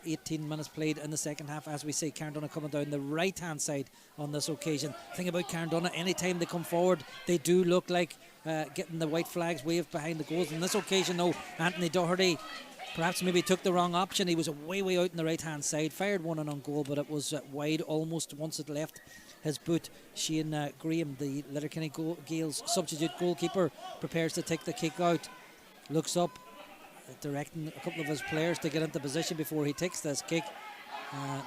18 minutes played in the second half. As we say, Carndomhnaigh coming down the right hand side on this occasion. The thing about Carndomhnaigh, anytime they come forward, they do look like getting the white flags waved behind the goals. On this occasion though, Anthony Doherty perhaps maybe took the wrong option. He was way out on the right hand side, fired one on goal, but it was wide almost once it left his boot. Shane Graham, the Letterkenny Gaels substitute goalkeeper, prepares to take the kick out, looks up, directing a couple of his players to get into position before he takes this kick.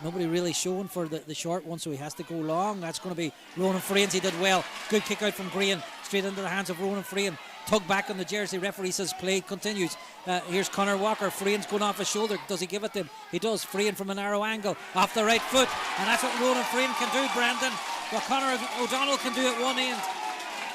Nobody really showing for the short one, so he has to go long. That's going to be Ronan Freehan. He did well. Good kick out from Graham, straight into the hands of Ronan Freehan. Tug back on the jersey. Referee says play continues. Here's Conor Walker. Freehan's going off his shoulder. Does he give it to him? He does. Freehan from a narrow angle off the right foot, and that's what Ronan Freehan can do, Brendan. What Conor O'Donnell can do at one end,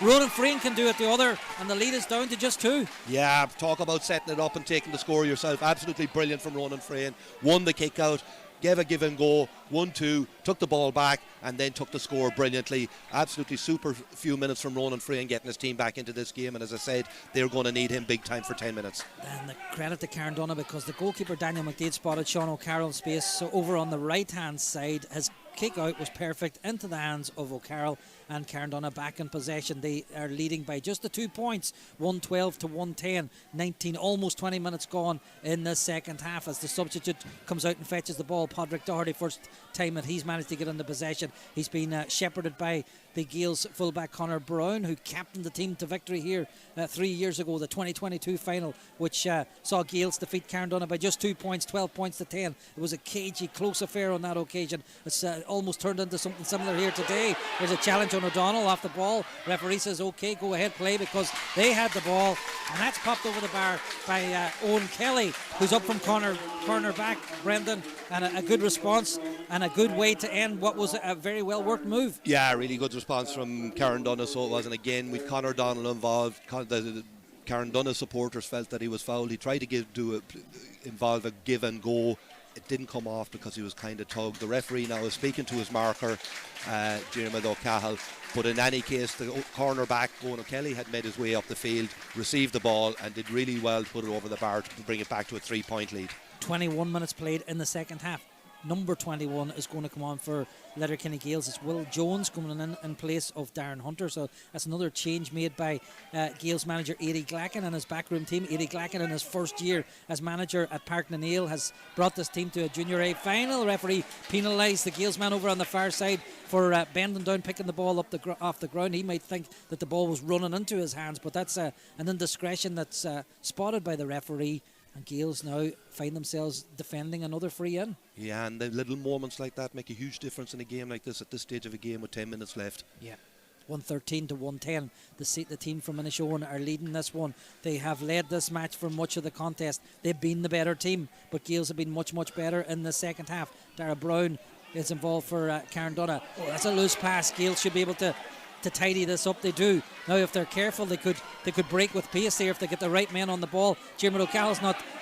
Ronan Freehan can do it the other, and the lead is down to just 2. Yeah, talk about setting it up and taking the score yourself. Absolutely brilliant from Ronan Freehan. Won the kick out, gave a give and go, 1-2, took the ball back, and then took the score brilliantly. Absolutely super few minutes from Ronan Freehan getting his team back into this game, and as I said, they're going to need him big time for 10 minutes. And the credit to Carndomhnaigh, because the goalkeeper Daniel McDade spotted Sean O'Carroll in space, so over on the right hand side, his kick out was perfect into the hands of O'Carroll, and Carndomhnaigh back in possession. They are leading by just the 2 points, 112 to 110. 19, almost 20 minutes gone in the second half as the substitute comes out and fetches the ball. Podrick Doherty, first time that he's managed to get into possession. He's been shepherded by the Gaels fullback Conor Brown, who captained the team to victory here 3 years ago, the 2022 final, which saw Gaels defeat Carndomhnaigh by just 2 points, 12 points to 10. It was a cagey, close affair on that occasion. It's almost turned into something similar here today. There's a challenge on O'Donnell off the ball. Referee says okay, go ahead, play, because they had the ball, and that's popped over the bar by Owen Kelly, who's up from corner back, Brendan, and a good response and a good way to end what was a very well worked move. Yeah, really good response from Carndomhnaigh, so it was. And again, with Conor O'Donnell involved, the Carndomhnaigh supporters felt that he was fouled. He tried to involve a give and go. It didn't come off because he was kind of tugged. The referee now is speaking to his marker, Diarmuid O'Cahill. But in any case, the cornerback, Owen Kelly, had made his way up the field, received the ball, and did really well to put it over the bar to bring it back to a 3-point lead. 21 minutes played in the second half. Number 21 is going to come on for Letterkenny Gaels. It's Will Jones coming in place of Darren Hunter. So that's another change made by Gaels manager Eddie Glacken and his backroom team. Eddie Glacken, in his first year as manager at Carndomhnaigh, has brought this team to a Junior A final. The referee penalised the Gaels man over on the far side for bending down, picking the ball up off the ground. He might think that the ball was running into his hands, but that's an indiscretion that's spotted by the referee. And Gaels now find themselves defending another free in. Yeah, and the little moments like that make a huge difference in a game like this at this stage of a game with 10 minutes left. Yeah. 113 to 110. The team from Inishowen are leading this one. They have led this match for much of the contest. They've been the better team, but Gaels have been much better in the second half. Dara Brown is involved for Carndomhnaigh. Oh, that's a loose pass. Gaels should be able to to tidy this up. They do. Now, if they're careful, they could break with pace there if they get the right men on the ball. Diarmuid O'Callaghan's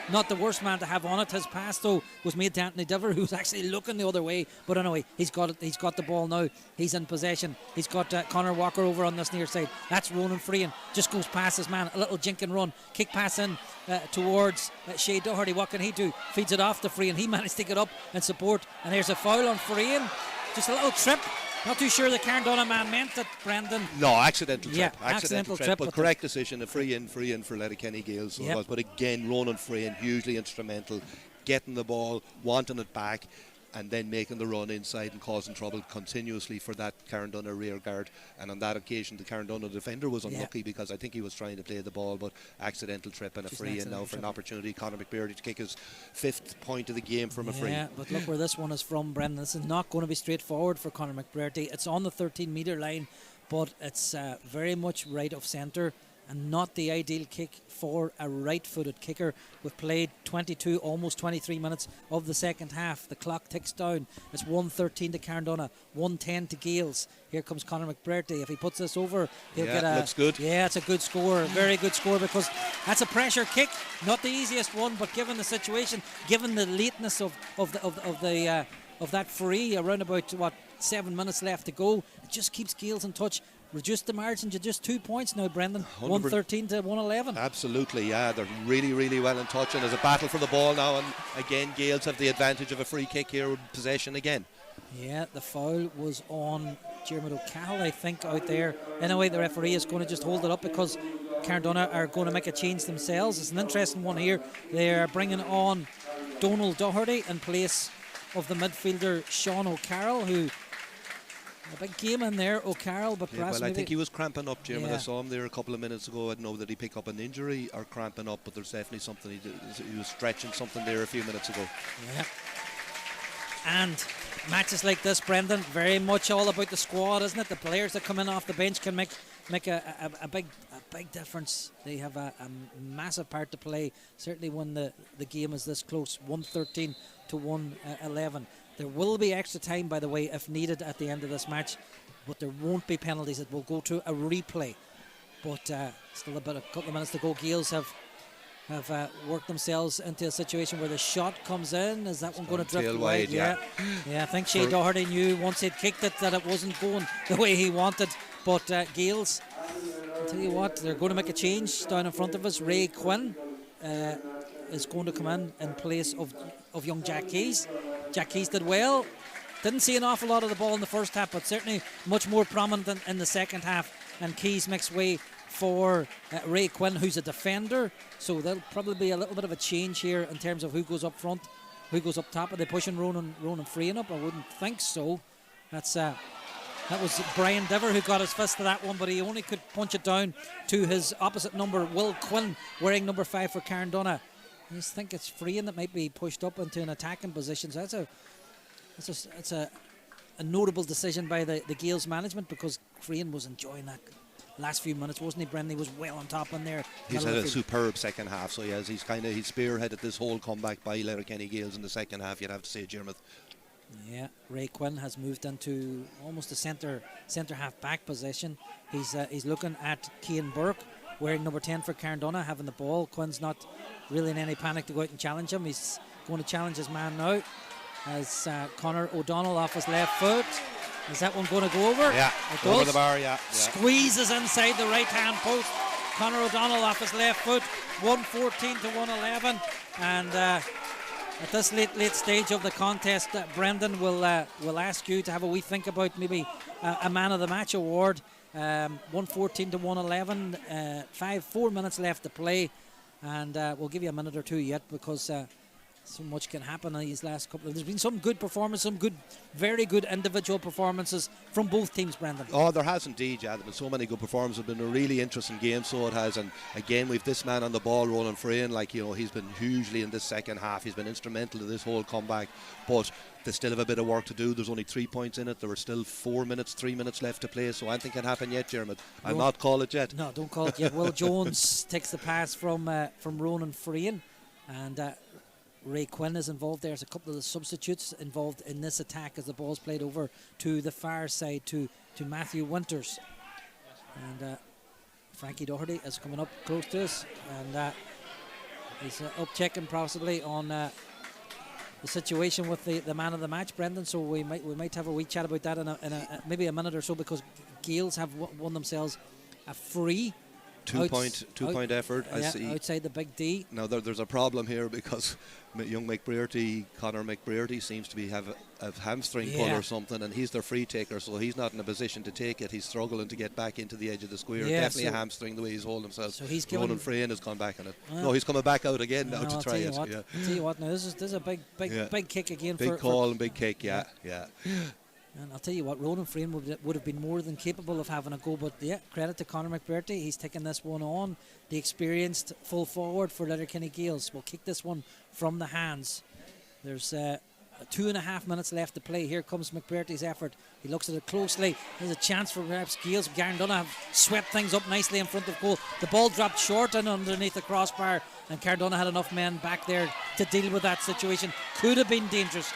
not the worst man to have on it. His pass, though, was made to Anthony Diver, who's actually looking the other way. But anyway, he's got it. He's got the ball now. He's in possession. He's got Conor Walker over on this near side. That's Ronan Freehan. Just goes past his man. A little jink and run. Kick pass in towards Shea Doherty. What can he do? Feeds it off to Freehan. He managed to get up and support. And there's a foul on Freehan. Just a little trip. Not too sure the Carndomhnaigh man meant it, Brendan. No, accidental trip. Yeah, accidental trip. But correct decision. A free in for Letterkenny Gaels. So it was. But again, Ronan Freehan, hugely instrumental, getting the ball, wanting it back, and then making the run inside and causing trouble continuously for that Carndomhnaigh rear guard. And on that occasion, the Carndomhnaigh defender was unlucky because I think he was trying to play the ball, but accidental trip and a free in now for an opportunity. Conor McBeardy to kick his 5th point of the game from a free. Yeah, but look where this one is from, Brendan. This is not going to be straightforward for Conor McBeardy. It's on the 13-metre line, but it's very much right of centre and not the ideal kick for a right-footed kicker. We've played 22, almost 23 minutes of the second half. The clock ticks down. It's 1-13 to Carndomhnaigh, 1-10 to Gaels. Here comes Conor McBeardy. If he puts this over, he'll get a... looks good. Yeah, it's a good score, very good score, because that's a pressure kick. Not the easiest one, but given the situation, given the lateness of that free, around about 7 minutes left to go, it just keeps Gaels in touch. Reduced the margin to just 2 points now, Brendan. 113 to 111. Absolutely, yeah. They're really, really well in touch, and there's a battle for the ball now. And again, Gaels have the advantage of a free kick here with possession again. Yeah, the foul was on Diarmuid O'Callaghan, I think, out there. Anyway, the referee is going to just hold it up because Carndomhnaigh are going to make a change themselves. It's an interesting one here. They are bringing on Donald Doherty in place of the midfielder Sean O'Carroll, who... a big game in there, O'Carroll, but perhaps I think he was cramping up, Jim, and I saw him there a couple of minutes ago. I don't know that he picked up an injury or cramping up, but there's definitely something he was stretching something there a few minutes ago. Yeah. And matches like this, Brendan, very much all about the squad, isn't it? The players that come in off the bench can make a big difference. They have a massive part to play, certainly when the game is this close, 113 to 111. There will be extra time, by the way, if needed at the end of this match, but there won't be penalties. It will go to a replay. But still a couple of minutes to go. Gaels have worked themselves into a situation where the shot comes in. Is that one going to drift wide? Yeah, I think Shea Doherty knew once he'd kicked it that it wasn't going the way he wanted. But Gaels, I'll tell you what, they're going to make a change down in front of us. Ray Quinn is going to come in place of young Jack Keys. Jack Keys did well. Didn't see an awful lot of the ball in the first half, but certainly much more prominent in the second half. And Keys makes way for Ray Quinn, who's a defender. So there'll probably be a little bit of a change here in terms of who goes up front, who goes up top. Are they pushing Ronan Freehan up? I wouldn't think so. That was Brian Diver who got his fist to that one, but he only could punch it down to his opposite number, Will Quinn, wearing number 5 for Carndomhnaigh. I just think it's Freehan that might be pushed up into an attacking position. So that's a notable decision by the Gaels management, because Freehan was enjoying that last few minutes, wasn't he, Brendan? He was well on top in there. He's had a superb second half, so he's spearheaded this whole comeback by Letterkenny Gaels in the second half, you'd have to say, Diarmuid. Yeah, Ray Quinn has moved into almost a centre half back position. He's looking at Cian Burke, wearing number 10 for Carndomhnaigh, having the ball. Quinn's not really in any panic to go out and challenge him. He's going to challenge his man now as Conor O'Donnell off his left foot. Is that one going to go over? Yeah, it over does. the bar, yeah. Squeezes inside the right hand post. Conor O'Donnell off his left foot, 114 to 111. And at this late stage of the contest, Brendan will ask you to have a wee think about maybe a man of the match award. 114 to 111, 4 minutes left to play, and we'll give you a minute or two yet, because so much can happen in these last couple of... There's been some good performance, some very good individual performances from both teams, Brendan. Oh, there has indeed, yeah. There have been so many good performances. It's been a really interesting game, so it has. And again, we've this man on the ball, Ronan Freehan, he's been hugely in this second half. He's been instrumental to this whole comeback, but they still have a bit of work to do. There's only 3 points in it. There were still 3 minutes left to play, so anything can happen yet, Diarmuid. I'll not call it yet. No, don't call it yet. Will Jones takes the pass from Ronan Freehan, and Ray Quinn is involved there. There's a couple of the substitutes involved in this attack as the ball's played over to the far side to Matthew Winters. And Frankie Doherty is coming up close to us, and he's up checking possibly on the situation with the man of the match, Brendan. So we might have a wee chat about that in maybe a minute or so, because Gaels have won themselves a free two-point effort. I see outside the big D. Now there's a problem here, because young McBrearty, Conor McBrearty, seems to have a hamstring pull or something, and he's their free taker, so he's not in a position to take it. He's struggling to get back into the edge of the square. Definitely a hamstring the way he's holding himself. So he's Ronan Frayne has gone back on it. No, he's coming back out again now to try it. I'll tell you what, now this is a big kick again. Big call and big kick, yeah. And I'll tell you what, Ronan Frayne would have been more than capable of having a go, but credit to Conor McBrearty, he's taking this one on. The experienced full forward for Letterkenny Gaels will kick this one from the hands. There's 2.5 minutes left to play. Here comes McBrearty's effort. He looks at it closely. There's a chance for perhaps Gaels. Carndomhnaigh have swept things up nicely in front of goal. The ball dropped short and underneath the crossbar, and Carndomhnaigh had enough men back there to deal with that situation. Could have been dangerous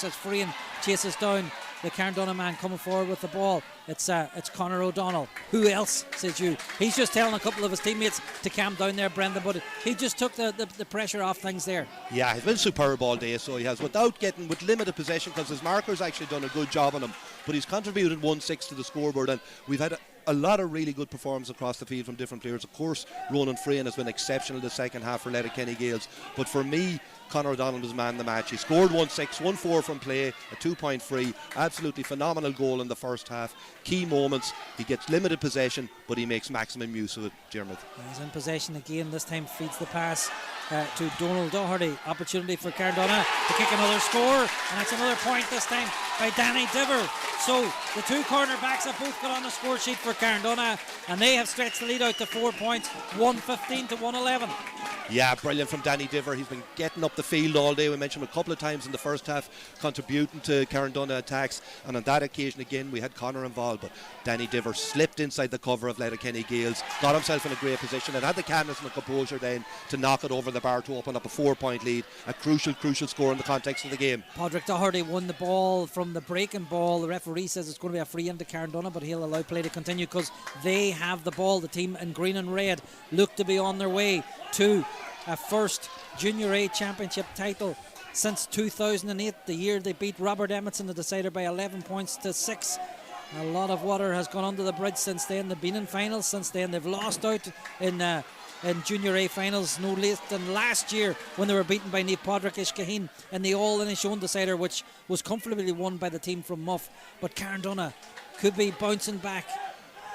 as Frayne chases down the Carndomhnaigh man coming forward with the ball. It's Conor O'Donnell. Who else, says you? He's just telling a couple of his teammates to calm down there, Brendan, but he just took the pressure off things there. Yeah, he's been superb all day, so he has, with limited possession, because his marker's actually done a good job on him, but he's contributed 1-6 to the scoreboard, and we've had a lot of really good performances across the field from different players. Of course, Ronan Frayne has been exceptional the second half for Letterkenny Gaels, but for me, Conor O'Donnell was man of the match. He scored 1-6, 1-4 from play, a 2-point free, absolutely phenomenal goal in the first half. Key moments, he gets limited possession, but he makes maximum use of it, Dermot. He's in possession again, this time feeds the pass to Donald Doherty. Opportunity for Carndomhnaigh to kick another score, and it's another point this time by Danny Diver. So the two cornerbacks have both got on the score sheet for Carndomhnaigh, and they have stretched the lead out to 4 points, 115 to 111. Yeah, brilliant from Danny Diver. He's been getting up the field all day. We mentioned him a couple of times in the first half, contributing to Carndomhnaigh attacks, and on that occasion again we had Conor involved, but Danny Diver slipped inside the cover of Letterkenny Gaels, got himself in a great position, and had the calmness and the composure then to knock it over the bar to open up a 4-point lead. A crucial score in the context of the game. Padraig Doherty won the ball from the breaking ball. The referee says it's going to be a free into Carndomhnaigh, but he'll allow play to continue because they have the ball. The team in green and red look to be on their way to a first Junior A Championship title since 2008, the year they beat Robert Emmetson, the decider, by 11 points to 6. A lot of water has gone under the bridge since then. They've been in finals since then. They've lost out in Junior A finals no less than last year when they were beaten by Naomh Padraig Ishkaheen in the All-Inishowen decider, which was comfortably won by the team from Muff. But Carndomhnaigh could be bouncing back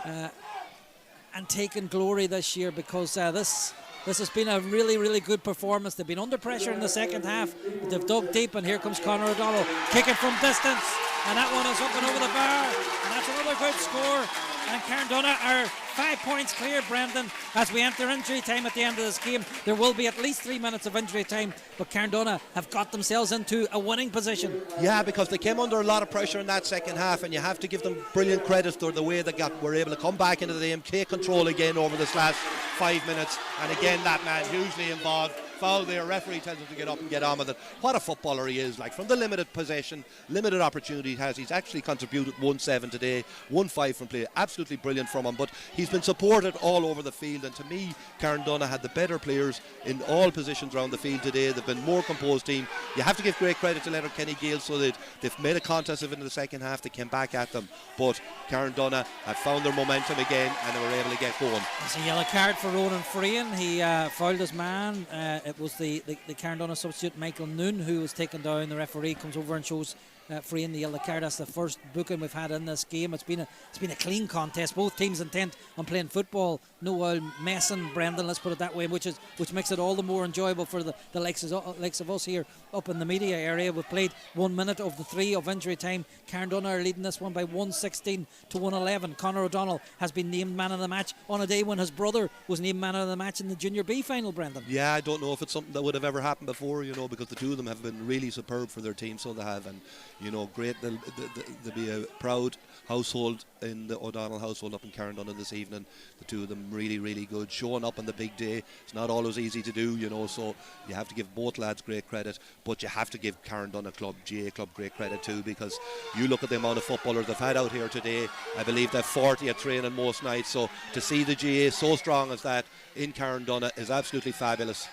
and taking glory this year, because this has been a really, really good performance. They've been under pressure in the second half, but they've dug deep, and here comes Conor O'Donnell kicking from distance, and that one is up and over the bar, and that's another good score. And Carndomhnaigh are 5 points clear, Brendan, as we enter injury time at the end of this game. There will be at least 3 minutes of injury time, but Carndomhnaigh have got themselves into a winning position. Yeah, because they came under a lot of pressure in that second half, and you have to give them brilliant credit for the way they were able to come back into the game, take control again over this last 5 minutes, and again that man hugely involved. Foul there, referee tells him to get up and get on with it. What a footballer he is, like, from the limited possession, limited opportunity he has. He's actually contributed 1-7 today, 1-5 from play. Absolutely brilliant from him, but he's been supported all over the field, and to me, Carndomhnaigh had the better players in all positions around the field today. They've been more composed team. You have to give great credit to Letterkenny Gaels, so that they've made a contest of it in the second half. They came back at them, but Carndomhnaigh have found their momentum again, and they were able to get going. It's a yellow card for Ronan Frayne. He fouled his man. It was the Carndomhnaigh substitute Michael Noon who was taken down. The referee comes over and shows Frayne the yellow card. That's the first booking we've had in this game. It's been a clean contest. Both teams intent on playing football. No old messing, Brendan, let's put it that way, which makes it all the more enjoyable for the likes of us here up in the media area. We've played 1 minute of the 3 of injury time. Carndomhnaigh are leading this one by 116 to 111. Conor O'Donnell has been named man of the match on a day when his brother was named man of the match in the Junior B final, Brendan. Yeah, I don't know if it's something that would have ever happened before, because the two of them have been really superb for their team, so they have. And you know, great. They'll be a proud household in the O'Donnell household up in Carndomhnaigh this evening. The two of them really, really good, showing up on the big day. It's not always easy to do, you know, so you have to give both lads great credit, but you have to give Carndomhnaigh club, GA club, great credit too, because you look at the amount of footballers they've had out here today. I believe they've 40 at training most nights, so to see the GA so strong as that in Carndomhnaigh is absolutely fabulous.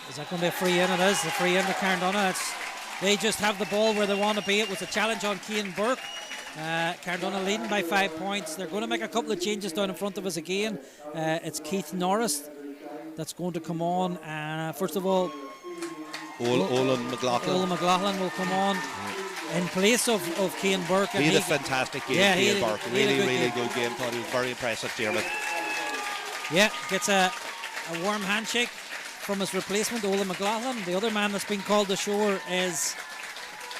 Is that going to be a free in? It is. The free in to Carndomhnaigh. They just have the ball where they want to be. It was a challenge on Cian Burke. Carndomhnaigh leading by 5 points. They're going to make a couple of changes down in front of us again. It's Keith Norris that's going to come on. First of all, Owen McLaughlin will come on in place of Cian Burke. He had a fantastic game, yeah, Cian Burke. Really good game. Thought he was very impressive, Dermot. Yeah, gets a warm handshake from his replacement, Owen McLaughlin. The other man that's been called ashore is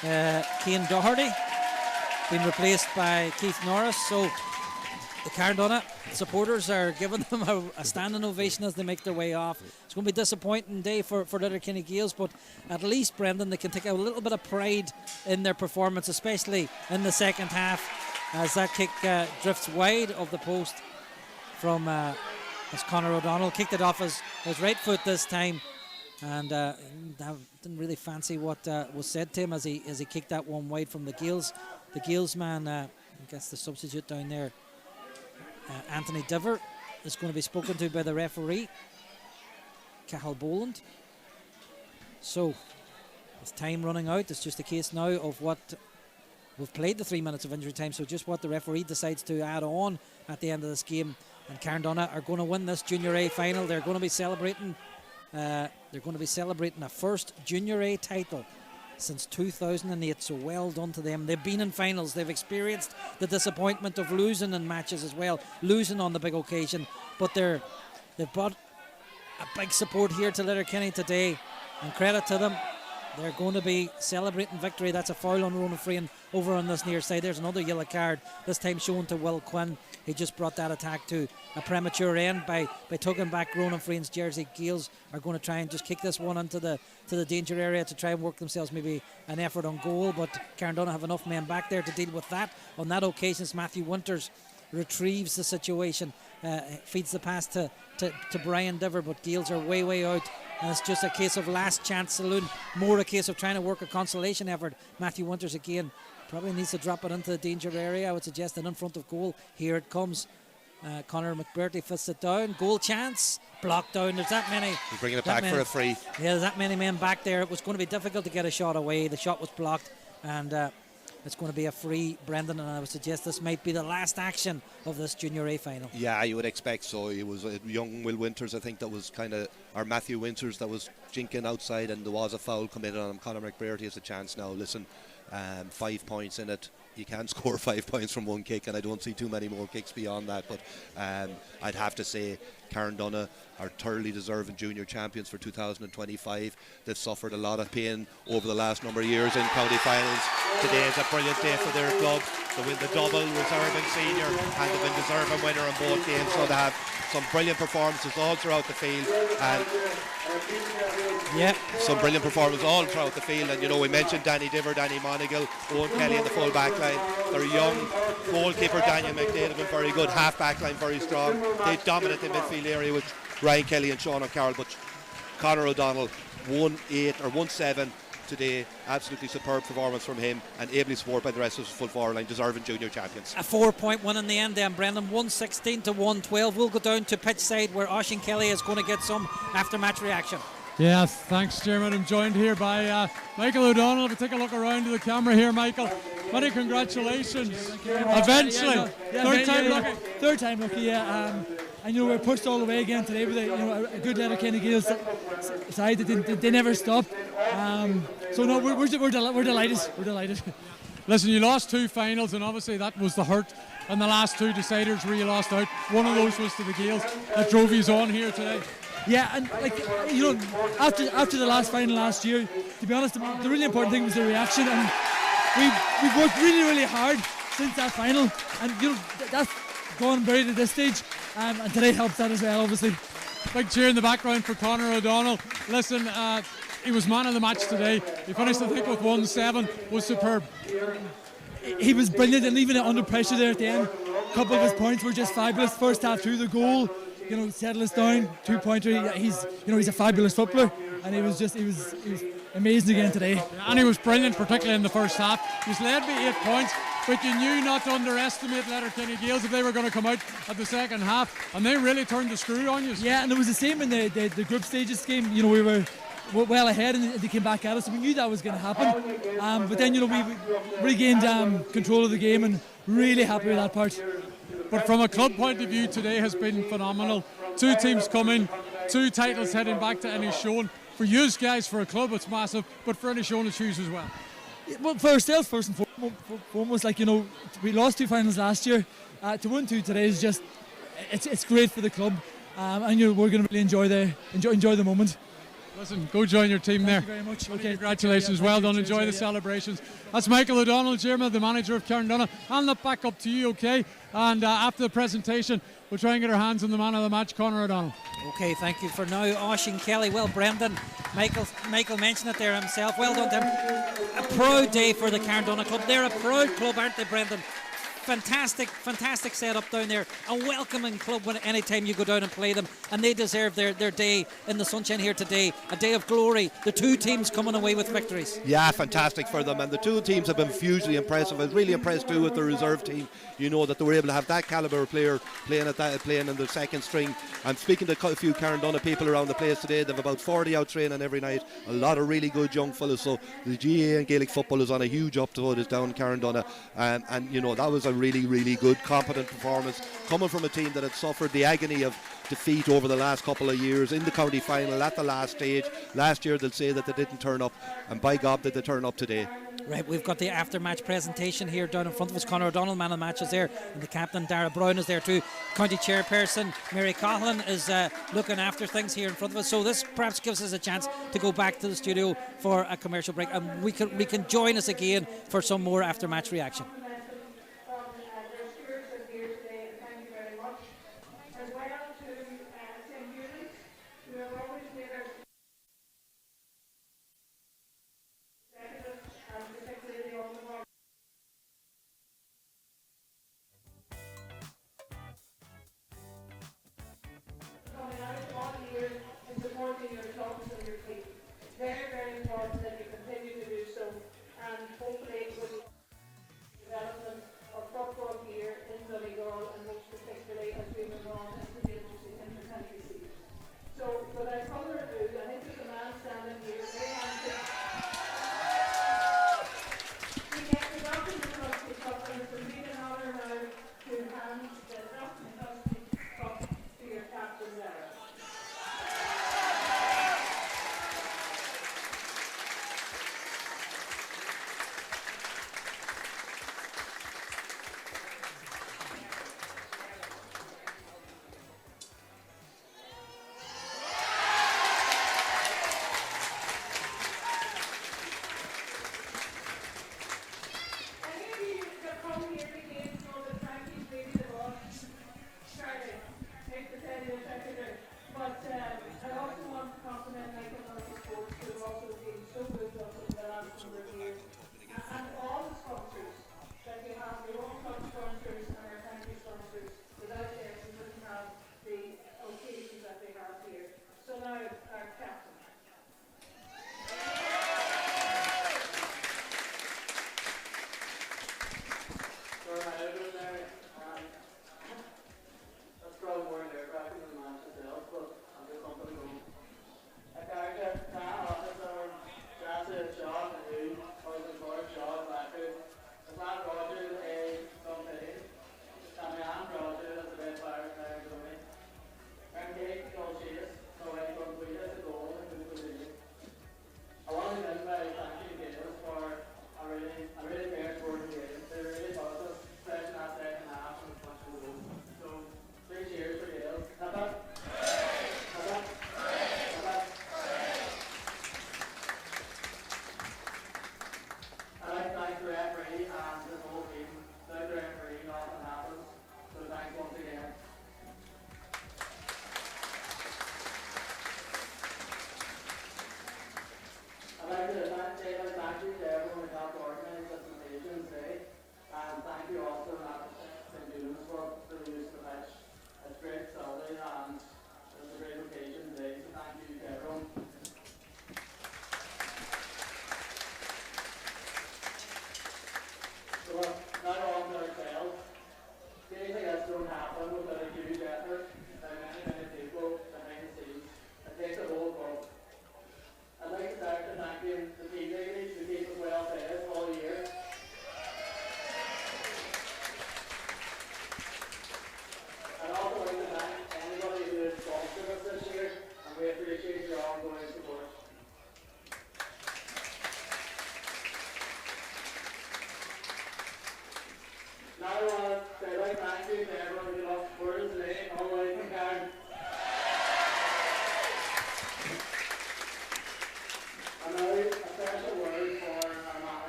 Cian Doherty, being replaced by Keith Norris. So the Carndomhnaigh supporters are giving them a standing ovation as they make their way off. It's going to be a disappointing day for Letterkenny Gaels, but at least, Brendan, they can take a little bit of pride in their performance, especially in the second half, as that kick drifts wide of the post from as Conor O'Donnell kicked it off his right foot this time, and didn't really fancy what was said to him as he kicked that one wide from the Gaels. The Gaels man, I guess the substitute down there, Anthony Diver, is going to be spoken to by the referee, Cathal Boland. So, with time running out, it's just a case now of what we've played the 3 minutes of injury time. So just what the referee decides to add on at the end of this game. And Carndomhnaigh are going to win this Junior A final. They're going to be celebrating. They're going to be celebrating a first Junior A title since 2008. So well done to them. They've been in finals. They've experienced the disappointment of losing in matches as well, losing on the big occasion. But they've brought a big support here to Letterkenny today, and credit to them. They're going to be celebrating victory. That's a foul on Ronan Frean over on this near side. There's another yellow card, this time shown to Will Quinn. He just brought that attack to a premature end by tugging back Ronan Frean's jersey. Gaels are going to try and just kick this one into the danger area to try and work themselves maybe an effort on goal, but Carndomhnaigh have enough men back there to deal with that. On that occasion, Matthew Winters retrieves the situation, feeds the pass to Brian Diver, but Gaels are way out. And it's just a case of last chance saloon, more a case of trying to work a consolation effort. Matthew Winters again probably needs to drop it into the danger area. I would suggest that in front of goal. Here it comes. Conor McBurty fists it down. Goal chance, blocked down. There's that many. He's bringing it back for a free. Yeah, there's that many men back there. It was going to be difficult to get a shot away. The shot was blocked, and it's going to be a free, Brendan, and I would suggest this might be the last action of this Junior A final. Yeah, you would expect so. It was young Will Winters, I think, that was kind of, or Matthew Winters, that was jinking outside, and there was a foul committed on him. Conor McBurty has a chance now. Listen, 5 points in it. You can't score 5 points from one kick, and I don't see too many more kicks beyond that. But I'd have to say Carndomhnaigh are thoroughly deserving junior champions for 2025. They've suffered a lot of pain over the last number of years in county finals. Today is a brilliant day for their club. They win the double, reserve and senior, and they've been deserving winner in both games. So they have some brilliant performances all throughout the field, and some brilliant performances all throughout the field. And you know, we mentioned Danny Diver, Danny Monagle, Owen Kelly in the full back line. Their young goalkeeper Daniel McDade have been very good. Half back line very strong. They dominate the midfield area with Ryan Kelly and Sean O'Carroll. But Conor O'Donnell 1-8 or 1-7 today. Absolutely superb performance from him, and ably supported by the rest of the full forward line, deserving junior champions. A 4-point win in the end then, Brendan. 116 to 112. We'll go down to pitch side where Oisín Kelly is going to get some after match reaction. Yeah, thanks, Chairman. I'm joined here by Michael O'Donnell. If we take a look around to the camera here, Michael, many congratulations. Eventually, third time lucky, yeah. And you know, we're pushed all the way again today with a good Letterkenny Gaels side. They never stop. So no, we're delighted. We're delighted. Listen, you lost 2 finals, and obviously that was the hurt. And the last 2 deciders where you lost out. One of those was to the Gaels that drove you on here today. Yeah, and after the last final last year, to be honest, the really important thing was the reaction, and we've worked really hard since that final, and that's gone buried at this stage, and today helps that as well, obviously. Big cheer in the background for Conor O'Donnell. Listen, he was man of the match today. He finished, I think, with 1-7. Was superb. He was brilliant, and even under pressure there at the end, a couple of his points were just fabulous. First half through the goal, settled us down, 2-pointer. He's a fabulous footballer, and he was amazing again today. Yeah, and he was brilliant, particularly in the first half. He's led by 8 points, but you knew not to underestimate Letterkenny Gaels if they were going to come out at the second half, and they really turned the screw on you. Yeah, and it was the same in the group stages game. We were well ahead, and they came back at us, so we knew that was going to happen. But then, we regained control of the game, and really happy with that part. But from a club point of view, today has been phenomenal. 2 teams coming, 2 titles heading back to Inishowen. For you guys, for a club, it's massive, but for Inishowen, it's huge as well. Well, for ourselves, first and foremost, we lost 2 finals last year. To win 2 today is just, it's great for the club, and we're going to really enjoy the moment. Listen, go join your team there. Thank you very much. Okay, congratulations, well done. Enjoy the celebrations. That's Michael O'Donnell, Chairman, the manager of Carndomhnaigh. I'll look back up to you, okay? And after the presentation, we'll try and get our hands on the man of the match, Conor O'Donnell. Okay, thank you for now, Oisín Kelly. Well, Brendan, Michael mentioned it there himself. Well done to him. A proud day for the Carndomhnaigh club. They're a proud club, aren't they, Brendan? Fantastic setup down there. A welcoming club when anytime you go down and play them, and they deserve their day in the sunshine here today. A day of glory. The 2 teams coming away with victories. Yeah, fantastic for them, and the 2 teams have been hugely impressive. I was really impressed too with the reserve team. That they were able to have that calibre of player playing in the second string. I'm speaking to a few Carndomhnaigh people around the place today. They've about 40 out training every night. A lot of really good young fellas. So the GAA and Gaelic football is on a huge upturn down Carndomhnaigh, and that was a really, really good, competent performance coming from a team that had suffered the agony of defeat over the last couple of years in the county final at the last stage. Last year they'll say that they didn't turn up, and by God did they turn up today. Right, we've got the after-match presentation here down in front of us. Conor O'Donnell, man of the match, is there, and the captain Dara Brown is there too. County chairperson Mary Coughlin is looking after things here in front of us. So this perhaps gives us a chance to go back to the studio for a commercial break, and we can join us again for some more after-match reaction.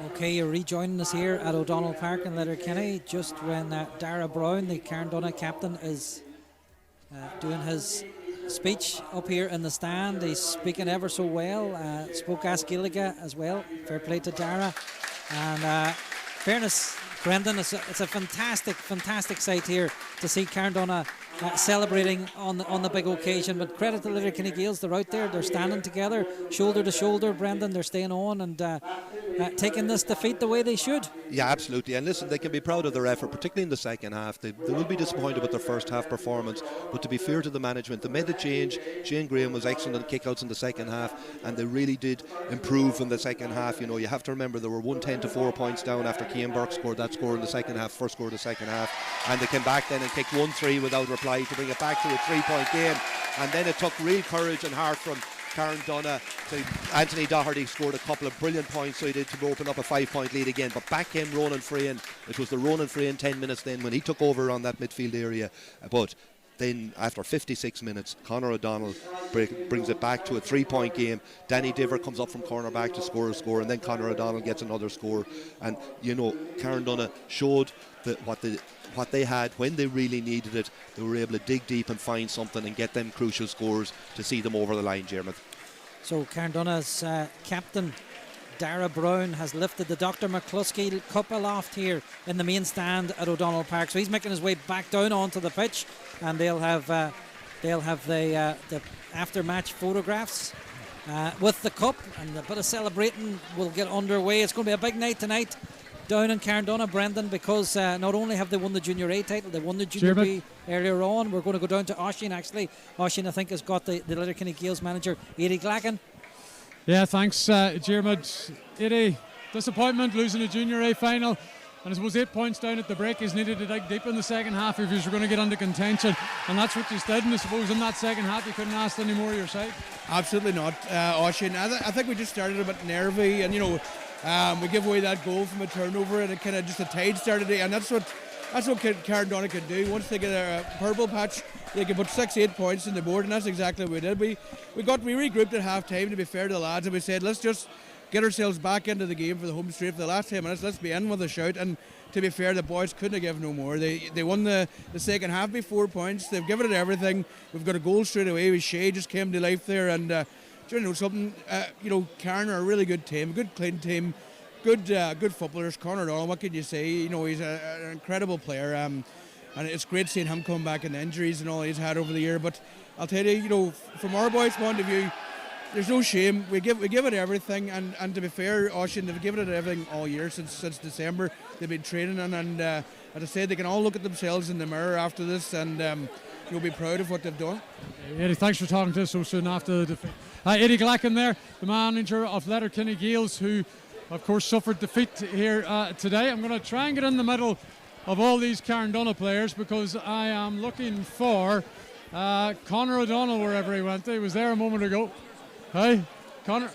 Okay, you're rejoining us here at O'Donnell Park in Letterkenny just when Dara Brown, the Carndomhnaigh captain, is doing his speech up here in the stand. He's speaking ever so well. Spoke Gaelic as well. Fair play to Dara. And fairness, Brendan, it's a fantastic sight here to see Carndomhnaigh celebrating on the big occasion. But credit to Letterkenny Gaels, they're out there, they're standing together, shoulder to shoulder, Brendan. They're staying on and taking this defeat the way they should. Yeah, absolutely. And listen, they can be proud of their effort, particularly in the second half. They will be disappointed with their first half performance, but to be fair to the management, they made the change. Shane Graham was excellent in kickouts in the second half, and they really did improve in the second half. You know, you have to remember they were 110 to 4 points down after Cian Burke scored that score in the second half, first score of the second half, and they came back then and kicked 1-3 without reply to bring it back to a 3-point game. And then it took real courage and heart from Carndomhnaigh. So Anthony Doherty scored a couple of brilliant points, so he did, to open up a 5-point lead again. But back came Ronan Freyan. It was the Ronan Freyan 10 minutes then when he took over on that midfield area. But then after 56 minutes, Conor O'Donnell brings it back to a 3-point game. Danny Diver comes up from cornerback to score a score, and then Conor O'Donnell gets another score. And you know, Carndomhnaigh showed that what they had when they really needed it. They were able to dig deep and find something and get them crucial scores to see them over the line, Jeremy. So Carndonnagh's captain Dara Brown has lifted the Dr. McCluskey Cup aloft here in the main stand at O'Donnell Park. So he's making his way back down onto the pitch, and they'll have the after-match photographs with the cup, and a bit of celebrating will get underway. It's going to be a big night tonight down in Carndomhnaigh, Brendan, because not only have they won the Junior A title, they won the Junior B earlier on. We're going to go down to Oisín, actually. Oisín, I think, has got the Letterkenny Gaels manager, Eddie Glacken. Yeah, thanks, Diarmuid. Eddie, disappointment losing the Junior A final. And I suppose 8 points down at the break. He's needed to dig deep in the second half if he's going to get into contention. And that's what you did. And I suppose in that second half, you couldn't ask any more of your side. Absolutely not, Oisín. I think we just started a bit nervy. And, you know, we give away that goal from a turnover, and it kind of just a tide started. And that's what Carndomhnaigh can do. Once they get a purple patch, they can put 6-8 points on the board, and that's exactly what we did. We regrouped at half time, to be fair to the lads, and we said, let's just get ourselves back into the game for the home straight for the last 10 minutes. Let's be in with a shout. And to be fair, the boys couldn't have given no more. They won the second half by 4 points. They've given it everything. We've got a goal straight away. Shea just came to life there. And do you know something? Carn are a really good team, a good clean team, good footballers. Conor O'Donnell, what can you say? You know, he's an incredible player. And it's great seeing him come back in the injuries and all he's had over the year. But I'll tell you, you know, from our boys' point of view, there's no shame. We give it everything, and to be fair, Oisín, they've given it everything all year since December. They've been training, and as I said, they can all look at themselves in the mirror after this, and you'll be proud of what they've done. Eddie, thanks for talking to us so soon after the defeat. Eddie Glacken there, the manager of Letterkenny Gaels, who of course suffered defeat here today. I'm going to try and get in the middle of all these Carndomhnaigh players because I am looking for Conor O'Donnell wherever he went. He was there a moment ago. Hey, Conor,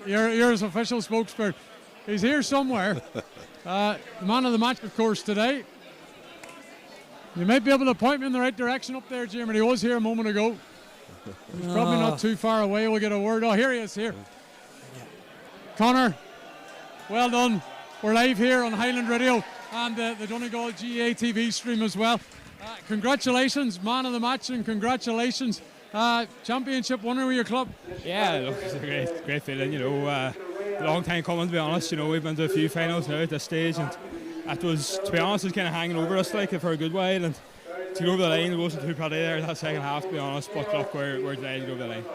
you're his official spokesperson. He's here somewhere. The man of the match, of course, today. You might be able to point me in the right direction up there, Jim. He was here a moment ago. He's probably not too far away. We'll get a word. Oh, here he is, here. Conor, well done. We're live here on Highland Radio and the Donegal GA TV stream as well. Congratulations, man of the match, and congratulations. Championship winner with your club. Yeah, look, it's a great feeling, you know. Long time coming, to be honest. You know, we've been to a few finals now at this stage, and that was, to be honest, was kind of hanging over us like for a good while. And to go over the line, it wasn't too pretty there in that second half, to be honest. But look, we're delighted to go over the line.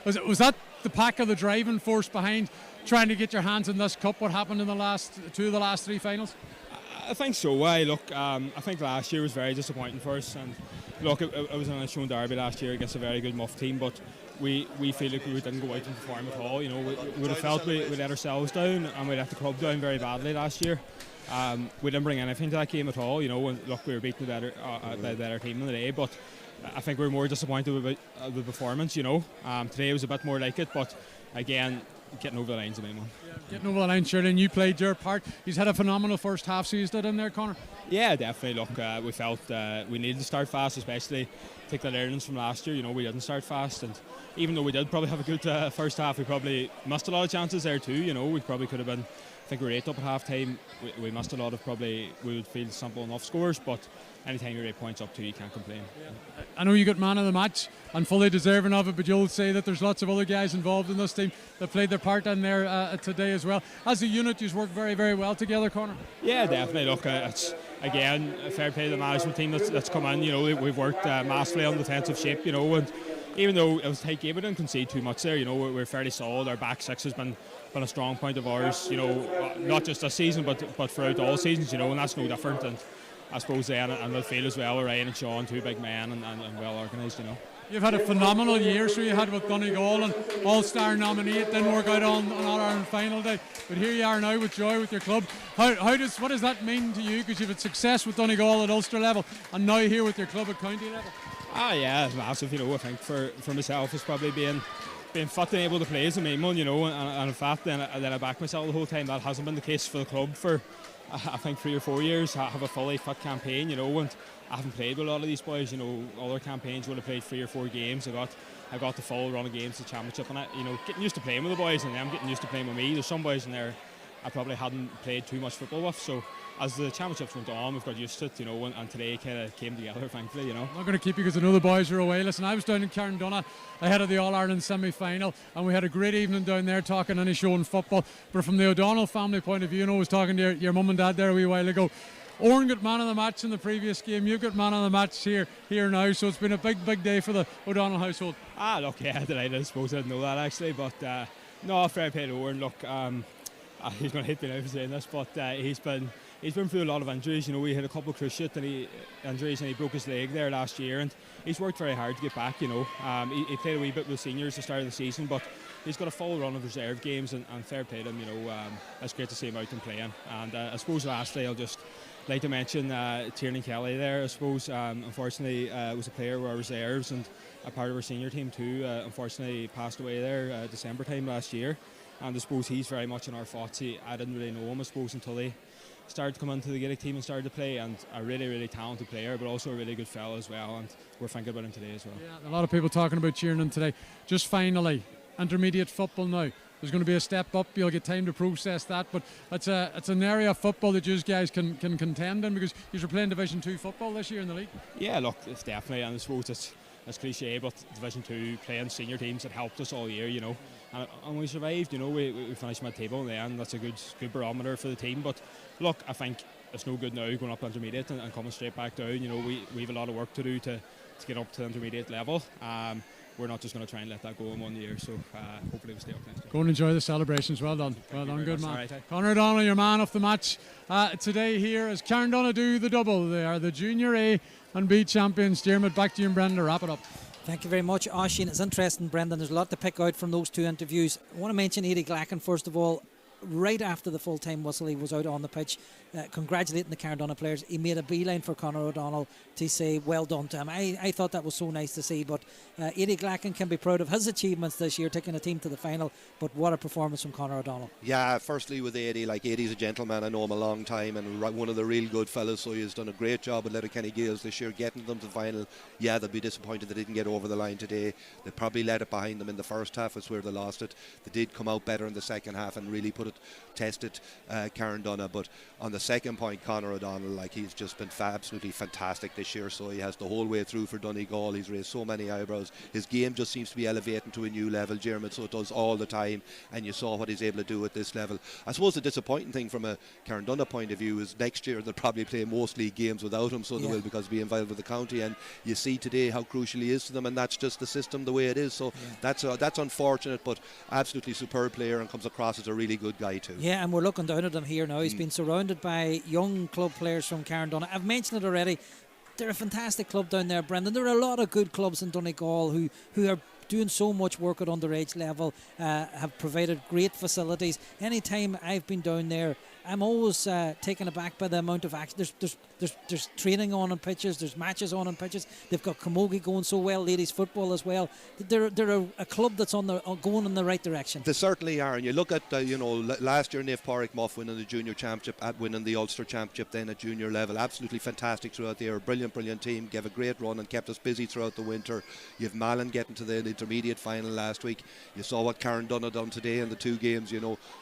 Was that the pack of the driving force behind trying to get your hands in this cup? What happened in the last three finals? I think so. Look, I think last year was very disappointing for us, and look, it was an Shown Derby last year against a very good Muff team, but we feel like we didn't go out and perform at all. You know, we would have felt we let ourselves down, and we let the club down very badly last year. We didn't bring anything to that game at all. You know, and look, we were beaten by the better team in the day, but I think we were more disappointed with the performance. You know, today was a bit more like it, but again, getting over the line's the main one. Yeah, getting over the line, sure. And you played your part. He's had a phenomenal first half, so you stood in there, Conor. Yeah, definitely. Look, we felt we needed to start fast, especially take the learnings from last year. We didn't start fast, and even though we did probably have a good first half, we probably missed a lot of chances there too. We probably could have been. I think we were 8 up at half time. We missed a lot of probably we would feel simple enough scores, but anytime you're 8 points up too, you can't complain. Yeah. I know you got man of the match and fully deserving of it, but you'll say that there's lots of other guys involved in this team that played their part in there today as well. As a unit, you've worked very, very well together, Conor. Yeah, definitely. Look, it's again a fair play to the management team that's come in. We've worked massively on defensive shape. And even though it was a tight game, we didn't concede too much there. We're fairly solid. Our back six has been a strong point of ours. Not just this season, but throughout all seasons. And that's no different. And I suppose then and midfield as well, Ryan and Sean, 2 big men and well organised. You've had a phenomenal year, so you had with Donegal and All-Star nominee. It didn't work out on All-Ireland final day, but here you are now with joy with your club. What does that mean to you? Because you've had success with Donegal at Ulster level, and now here with your club at county level. Yeah, it's massive. I think for myself, it's probably being fit and able to play is the main one. And in fact, then I back myself the whole time. That hasn't been the case for the club for I think 3 or 4 years. I have a fully fit campaign, and I haven't played with a lot of these boys. All their campaigns would have played 3 or 4 games. I got the full run of games, the championship, and getting used to playing with the boys, and them getting used to playing with me. There's some boys in there I probably hadn't played too much football with, so as the championships went on, we've got used to it, and today kind of came together, thankfully. I'm not going to keep you because I know the boys are away. Listen, I was down in Carndomhnaigh ahead of the All-Ireland semi-final, and we had a great evening down there talking and showing football. But from the O'Donnell family point of view, I was talking to your mum and dad there a wee while ago. Oren got man of the match in the previous game. You've got man of the match here now, so it's been a big day for the O'Donnell household. Look, yeah, delighted. I suppose I didn't know that actually, but no, fair play to Oren. Look, he's going to hit me now for saying this, but he's been through a lot of injuries. We had a couple of cruciate injuries, and he broke his leg there last year, and he's worked very hard to get back. He played a wee bit with seniors at the start of the season, but he's got a full run of reserve games, and fair play to him. It's great to see him out and playing. And I suppose lastly, I'll just like to mention Tiernan Kelly there. I suppose unfortunately was a player of our reserves and a part of our senior team too. Unfortunately passed away there December time last year, and I suppose he's very much in our thoughts. I didn't really know him, I suppose, until he started to come into the Gaelic team and started to play, and a really, really talented player, but also a really good fella as well, and we're thinking about him today as well. Yeah, a lot of people talking about Tiernan today. Just finally, intermediate football now. There's going to be a step up. You'll get time to process that, but it's an area of football that you guys can contend in, because you're playing Division 2 football this year in the league. Yeah, look, it's definitely, and I suppose it's cliche, but Division 2 playing senior teams had helped us all year, and we survived. We finished mid-table in the end. That's a good barometer for the team. But look, I think it's no good now going up intermediate and coming straight back down. We have a lot of work to do to get up to the intermediate level. We're not just going to try and let that go in 1 year, so hopefully we'll stay up next year. Go and enjoy the celebrations. Well done, good man. Right, Conor O'Donnell, your man of the match today here as Carndomhnaigh do the double. They are the Junior A and B champions. Dermot, back to you and Brendan to wrap it up. Thank you very much, Oisín. It's interesting, Brendan. There's a lot to pick out from those 2 interviews. I want to mention Eddie Glacken first of all. Right after the full-time whistle, he was out on the pitch congratulating the Carndomhnaigh players. He made a beeline for Conor O'Donnell to say well done to him. I thought that was so nice to see, but Eddie Glacken can be proud of his achievements this year, taking a team to the final, but what a performance from Conor O'Donnell. Yeah, firstly with Eddie, Eddie's a gentleman. I know him a long time and one of the real good fellas, so he's done a great job with Letterkenny Gaels this year, getting them to the final. Yeah, they'll be disappointed they didn't get over the line today. They probably let it behind them in the first half. That's where they lost it. They did come out better in the second half and really tested Carndomhnaigh, but on the second point, Conor O'Donnell, he's just been absolutely fantastic this year, so he has the whole way through for Donegal. He's raised so many eyebrows. His game just seems to be elevating to a new level, Dermot, so it does all the time, and you saw what he's able to do at this level. I suppose the disappointing thing from a Carndomhnaigh point of view is next year they'll probably play most league games without him, so they will, because be involved with the county, and you see today how crucial he is to them, and that's just the system the way it is, so that's unfortunate, but absolutely superb player and comes across as a really good guy too. Yeah, and we're looking down at him here now. He's been surrounded by young club players from Carndomhnaigh. I've mentioned it already. They're a fantastic club down there, Brendan. There are a lot of good clubs in Donegal who are doing so much work at underage level, have provided great facilities. Anytime I've been down there, I'm always taken aback by the amount of action. There's training on pitches, there's matches on pitches. They've got camogie going so well, ladies football as well. They're a club that's going in the right direction. They certainly are. And you look at last year Naomh Pádraig Muff winning the junior championship, winning the Ulster championship then at junior level. Absolutely fantastic throughout the year. Brilliant team. Gave a great run and kept us busy throughout the winter. You have Malin getting to the intermediate final last week. You saw what Carndomhnaigh done today in the 2 games.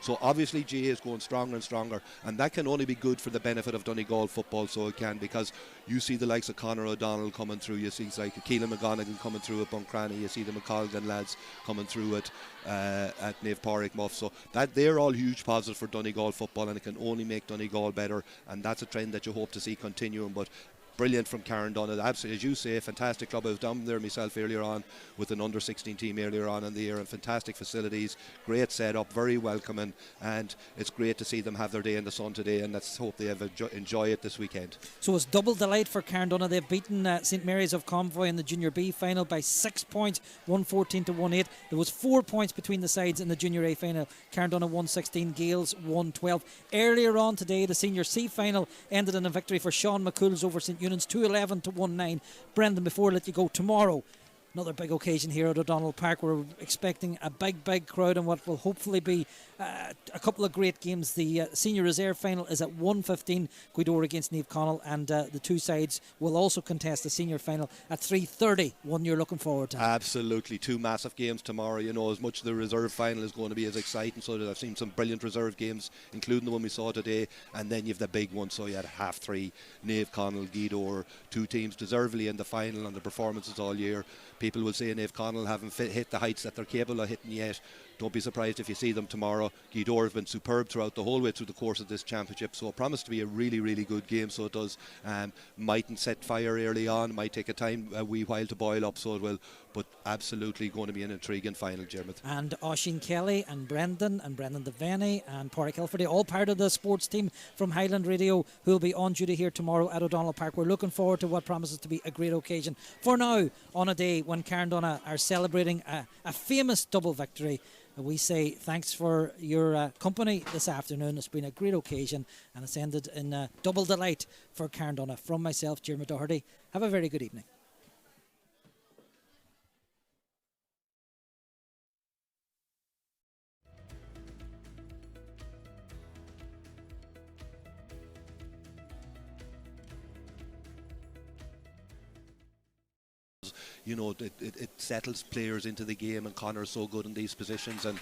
So obviously GA is going stronger and stronger. And that can only be good for the benefit of Donegal football, so it can, because you see the likes of Conor O'Donnell coming through, you see like Keelan McGonigan coming through at Buncranie, you see the McColgan lads coming through at Naomh Pádraig Muff, so that they're all huge positives for Donegal football, and it can only make Donegal better, and that's a trend that you hope to see continuing. But brilliant from Carndomhnaigh, absolutely, as you say, fantastic club. I was down there myself earlier on with an under 16 team earlier on in the year, and fantastic facilities, great setup, very welcoming, and it's great to see them have their day in the sun today, and let's hope they enjoy it this weekend. So it's double delight for Carndomhnaigh. They've beaten St Mary's of Convoy in the Junior B final by 6 points, 114 to 1-8. There was 4 points between the sides in the Junior A final. Carndomhnaigh 116, Gaels 112. Earlier on today, the Senior C final ended in a victory for Sean McCool's over St Eunan's 211 to 19. Brendan, before I let you go, tomorrow another big occasion here at O'Donnell Park. We're expecting a big crowd and what will hopefully be a couple of great games. The senior reserve final is at 1:15, Gweedore against Naomh Conaill, and the two sides will also contest the senior final at 3:30. One you're looking forward to. Absolutely, 2 massive games tomorrow. As much the reserve final is going to be as exciting, so that I've seen some brilliant reserve games, including the one we saw today, and then you've the big one. So you had 3:30, Naomh Conaill, Gweedore, 2 teams deservedly in the final, and the performances all year. People will say Naomh Conaill haven't hit the heights that they're capable of hitting yet. Don't be surprised if you see them tomorrow. Gweedore have been superb throughout the whole way through the course of this championship, so it promised to be a really good game. So it does. Mightn't set fire early on, might take a wee while to boil up, so it will, but absolutely going to be an intriguing final, Jermith. And Oisín Kelly and Brendan Devaney and Pádraig Hilferty, all part of the sports team from Highland Radio, who will be on duty here tomorrow at O'Donnell Park. We're looking forward to what promises to be a great occasion. For now, on a day when Carndomhnaigh are celebrating a famous double victory, we say thanks for your company this afternoon. It's been a great occasion, and it's ended in double delight for Carndomhnaigh. From myself, Jeremy Doherty, have a very good evening. It settles players into the game, and Conor is so good in these positions and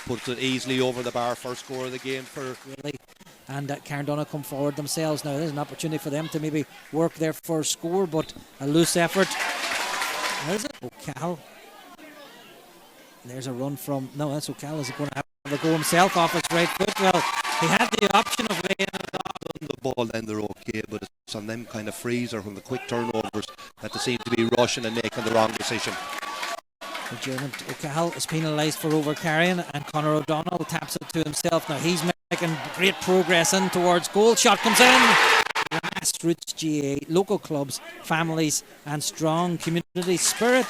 puts it easily over the bar. First score of the game for really. And Carndomhnaigh come forward themselves now. There's an opportunity for them to maybe work their first score, but a loose effort. Where is it? O'Cal. There's a run from... No, that's O'Cal. Is going to have a go himself off his right foot. Well, he had the option of laying it off. The ball, then they're okay, but it's on them kind of freezer from the quick turnovers that they seem to be rushing and making the wrong decision. The German O'Cal is penalised for over-carrying, and Conor O'Donnell taps it to himself. Now he's making great progress in towards goal. Shot comes in. Grassroots GA, local clubs, families and strong community spirit.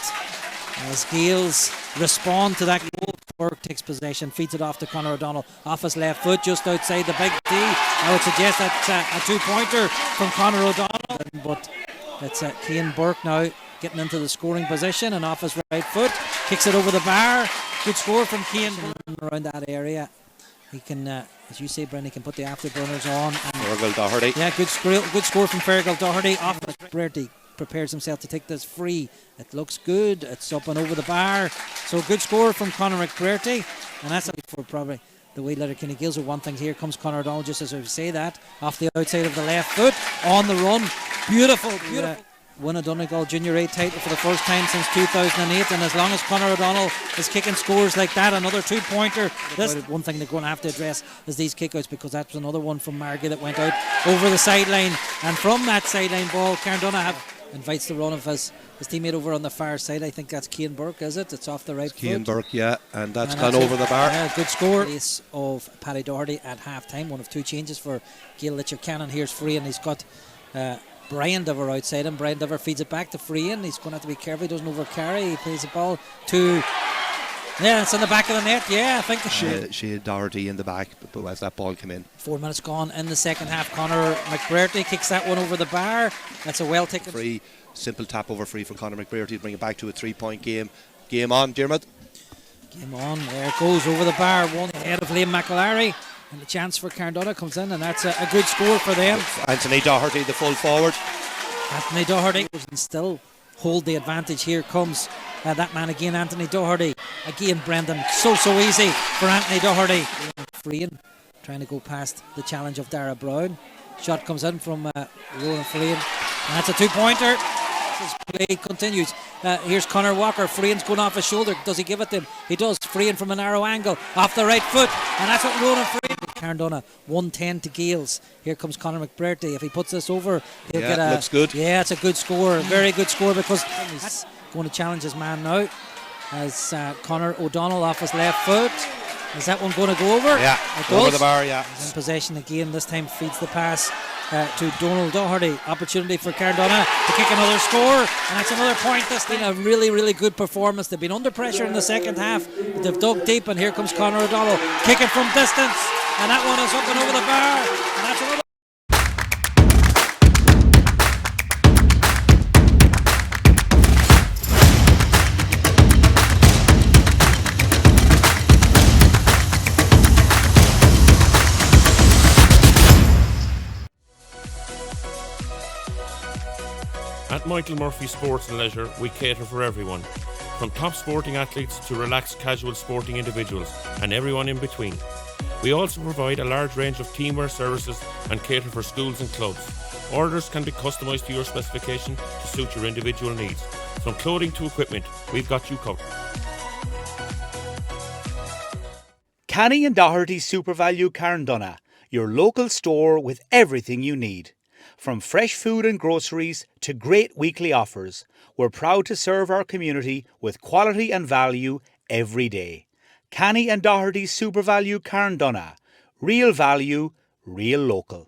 As Gaels respond to that goal, Burke takes possession, feeds it off to Conor O'Donnell off his left foot just outside the big D. I would suggest that's a 2-pointer from Conor O'Donnell, but it's Cian Burke now getting into the scoring position and off his right foot, kicks it over the bar. Good score from Cian around that area. He can, as you say, Brendan, he can put the afterburners on. Fergal Doherty. Yeah, good score from Fergal Doherty. Off Bertie prepares himself to take this free. It looks good. It's up and over the bar. So good score from Conor McBrearty, and that's for probably the way Letterkenny Gaels are one thing. Here comes Conor O'Donnell, just as I say that, off the outside of the left foot, on the run. Beautiful. Win a Donegal Junior A title for the first time since 2008, and as long as Conor O'Donnell is kicking scores like that, another 2-pointer. This one thing they're going to have to address is these kickouts, because that's another one from Margie that went out over the sideline, and from that sideline ball, Carndomhnaigh invites the run of his teammate over on the far side. I think that's Cian Burke, is it? It's off the right foot. Cian Burke, yeah, and that's gone over the bar. Yeah, good score. Place of Paddy Doherty at half-time, one of 2 changes for Gael Litcher-Cannon. Here's free, and he's got Brian Diver outside him. Brian Diver feeds it back to Freehan. He's going to have to be careful he doesn't overcarry. He plays the ball to Yeah, it's in the back of the net. Yeah, I think She had Doherty in the back, but as that ball came in. 4 minutes gone in the second half. Conor McBrearty kicks that one over the bar. That's a well taken free. Simple tap over free for Conor McBrearty to bring it back to a 3-point game. Game on, Dermot. Game on. There it goes over the bar. One ahead of Liam McAlary. And the chance for Carndomhnaigh comes in, and that's a good score for them. Anthony Doherty, the full forward. Anthony Doherty and still hold the advantage. Here comes that man again, Anthony Doherty. Again, Brendan, so easy for Anthony Doherty. Freehan trying to go past the challenge of Dara Brown. Shot comes in from Rowan Freehan, and that's a 2-pointer. This play continues. Here's Conor Walker. Freehan's going off his shoulder. Does he give it to him? He does. Freehan from a narrow angle off the right foot, and that's what Rowan Freehan. Carndomhnaigh 110 to Gaels. Here comes Conor McBrearty. If he puts this over, he'll get a. Looks good. Yeah, it's a good score. Very good score, because he's going to challenge his man now. As Conor O'Donnell off his left foot. Is that one going to go over? Yeah, it over does. the bar, yeah. He's in possession again. This time feeds the pass to Donald Doherty. Opportunity for Carndomhnaigh to kick another score, and that's another point. This been a really good performance. They've been under pressure in the second half, but they've dug deep, and here comes Conor O'Donnell kicking from distance, and that one is up and over the bar, and that's another. At Michael Murphy Sports and Leisure, we cater for everyone, from top sporting athletes to relaxed casual sporting individuals and everyone in between. We also provide a large range of teamwear services and cater for schools and clubs. Orders can be customised to your specification to suit your individual needs. From clothing to equipment, we've got you covered. Canny and Doherty SuperValue Carndomhnaigh, your local store with everything you need. From fresh food and groceries to great weekly offers, we're proud to serve our community with quality and value every day. Canny and Doherty SuperValue Carndomhnaigh, real value, real local.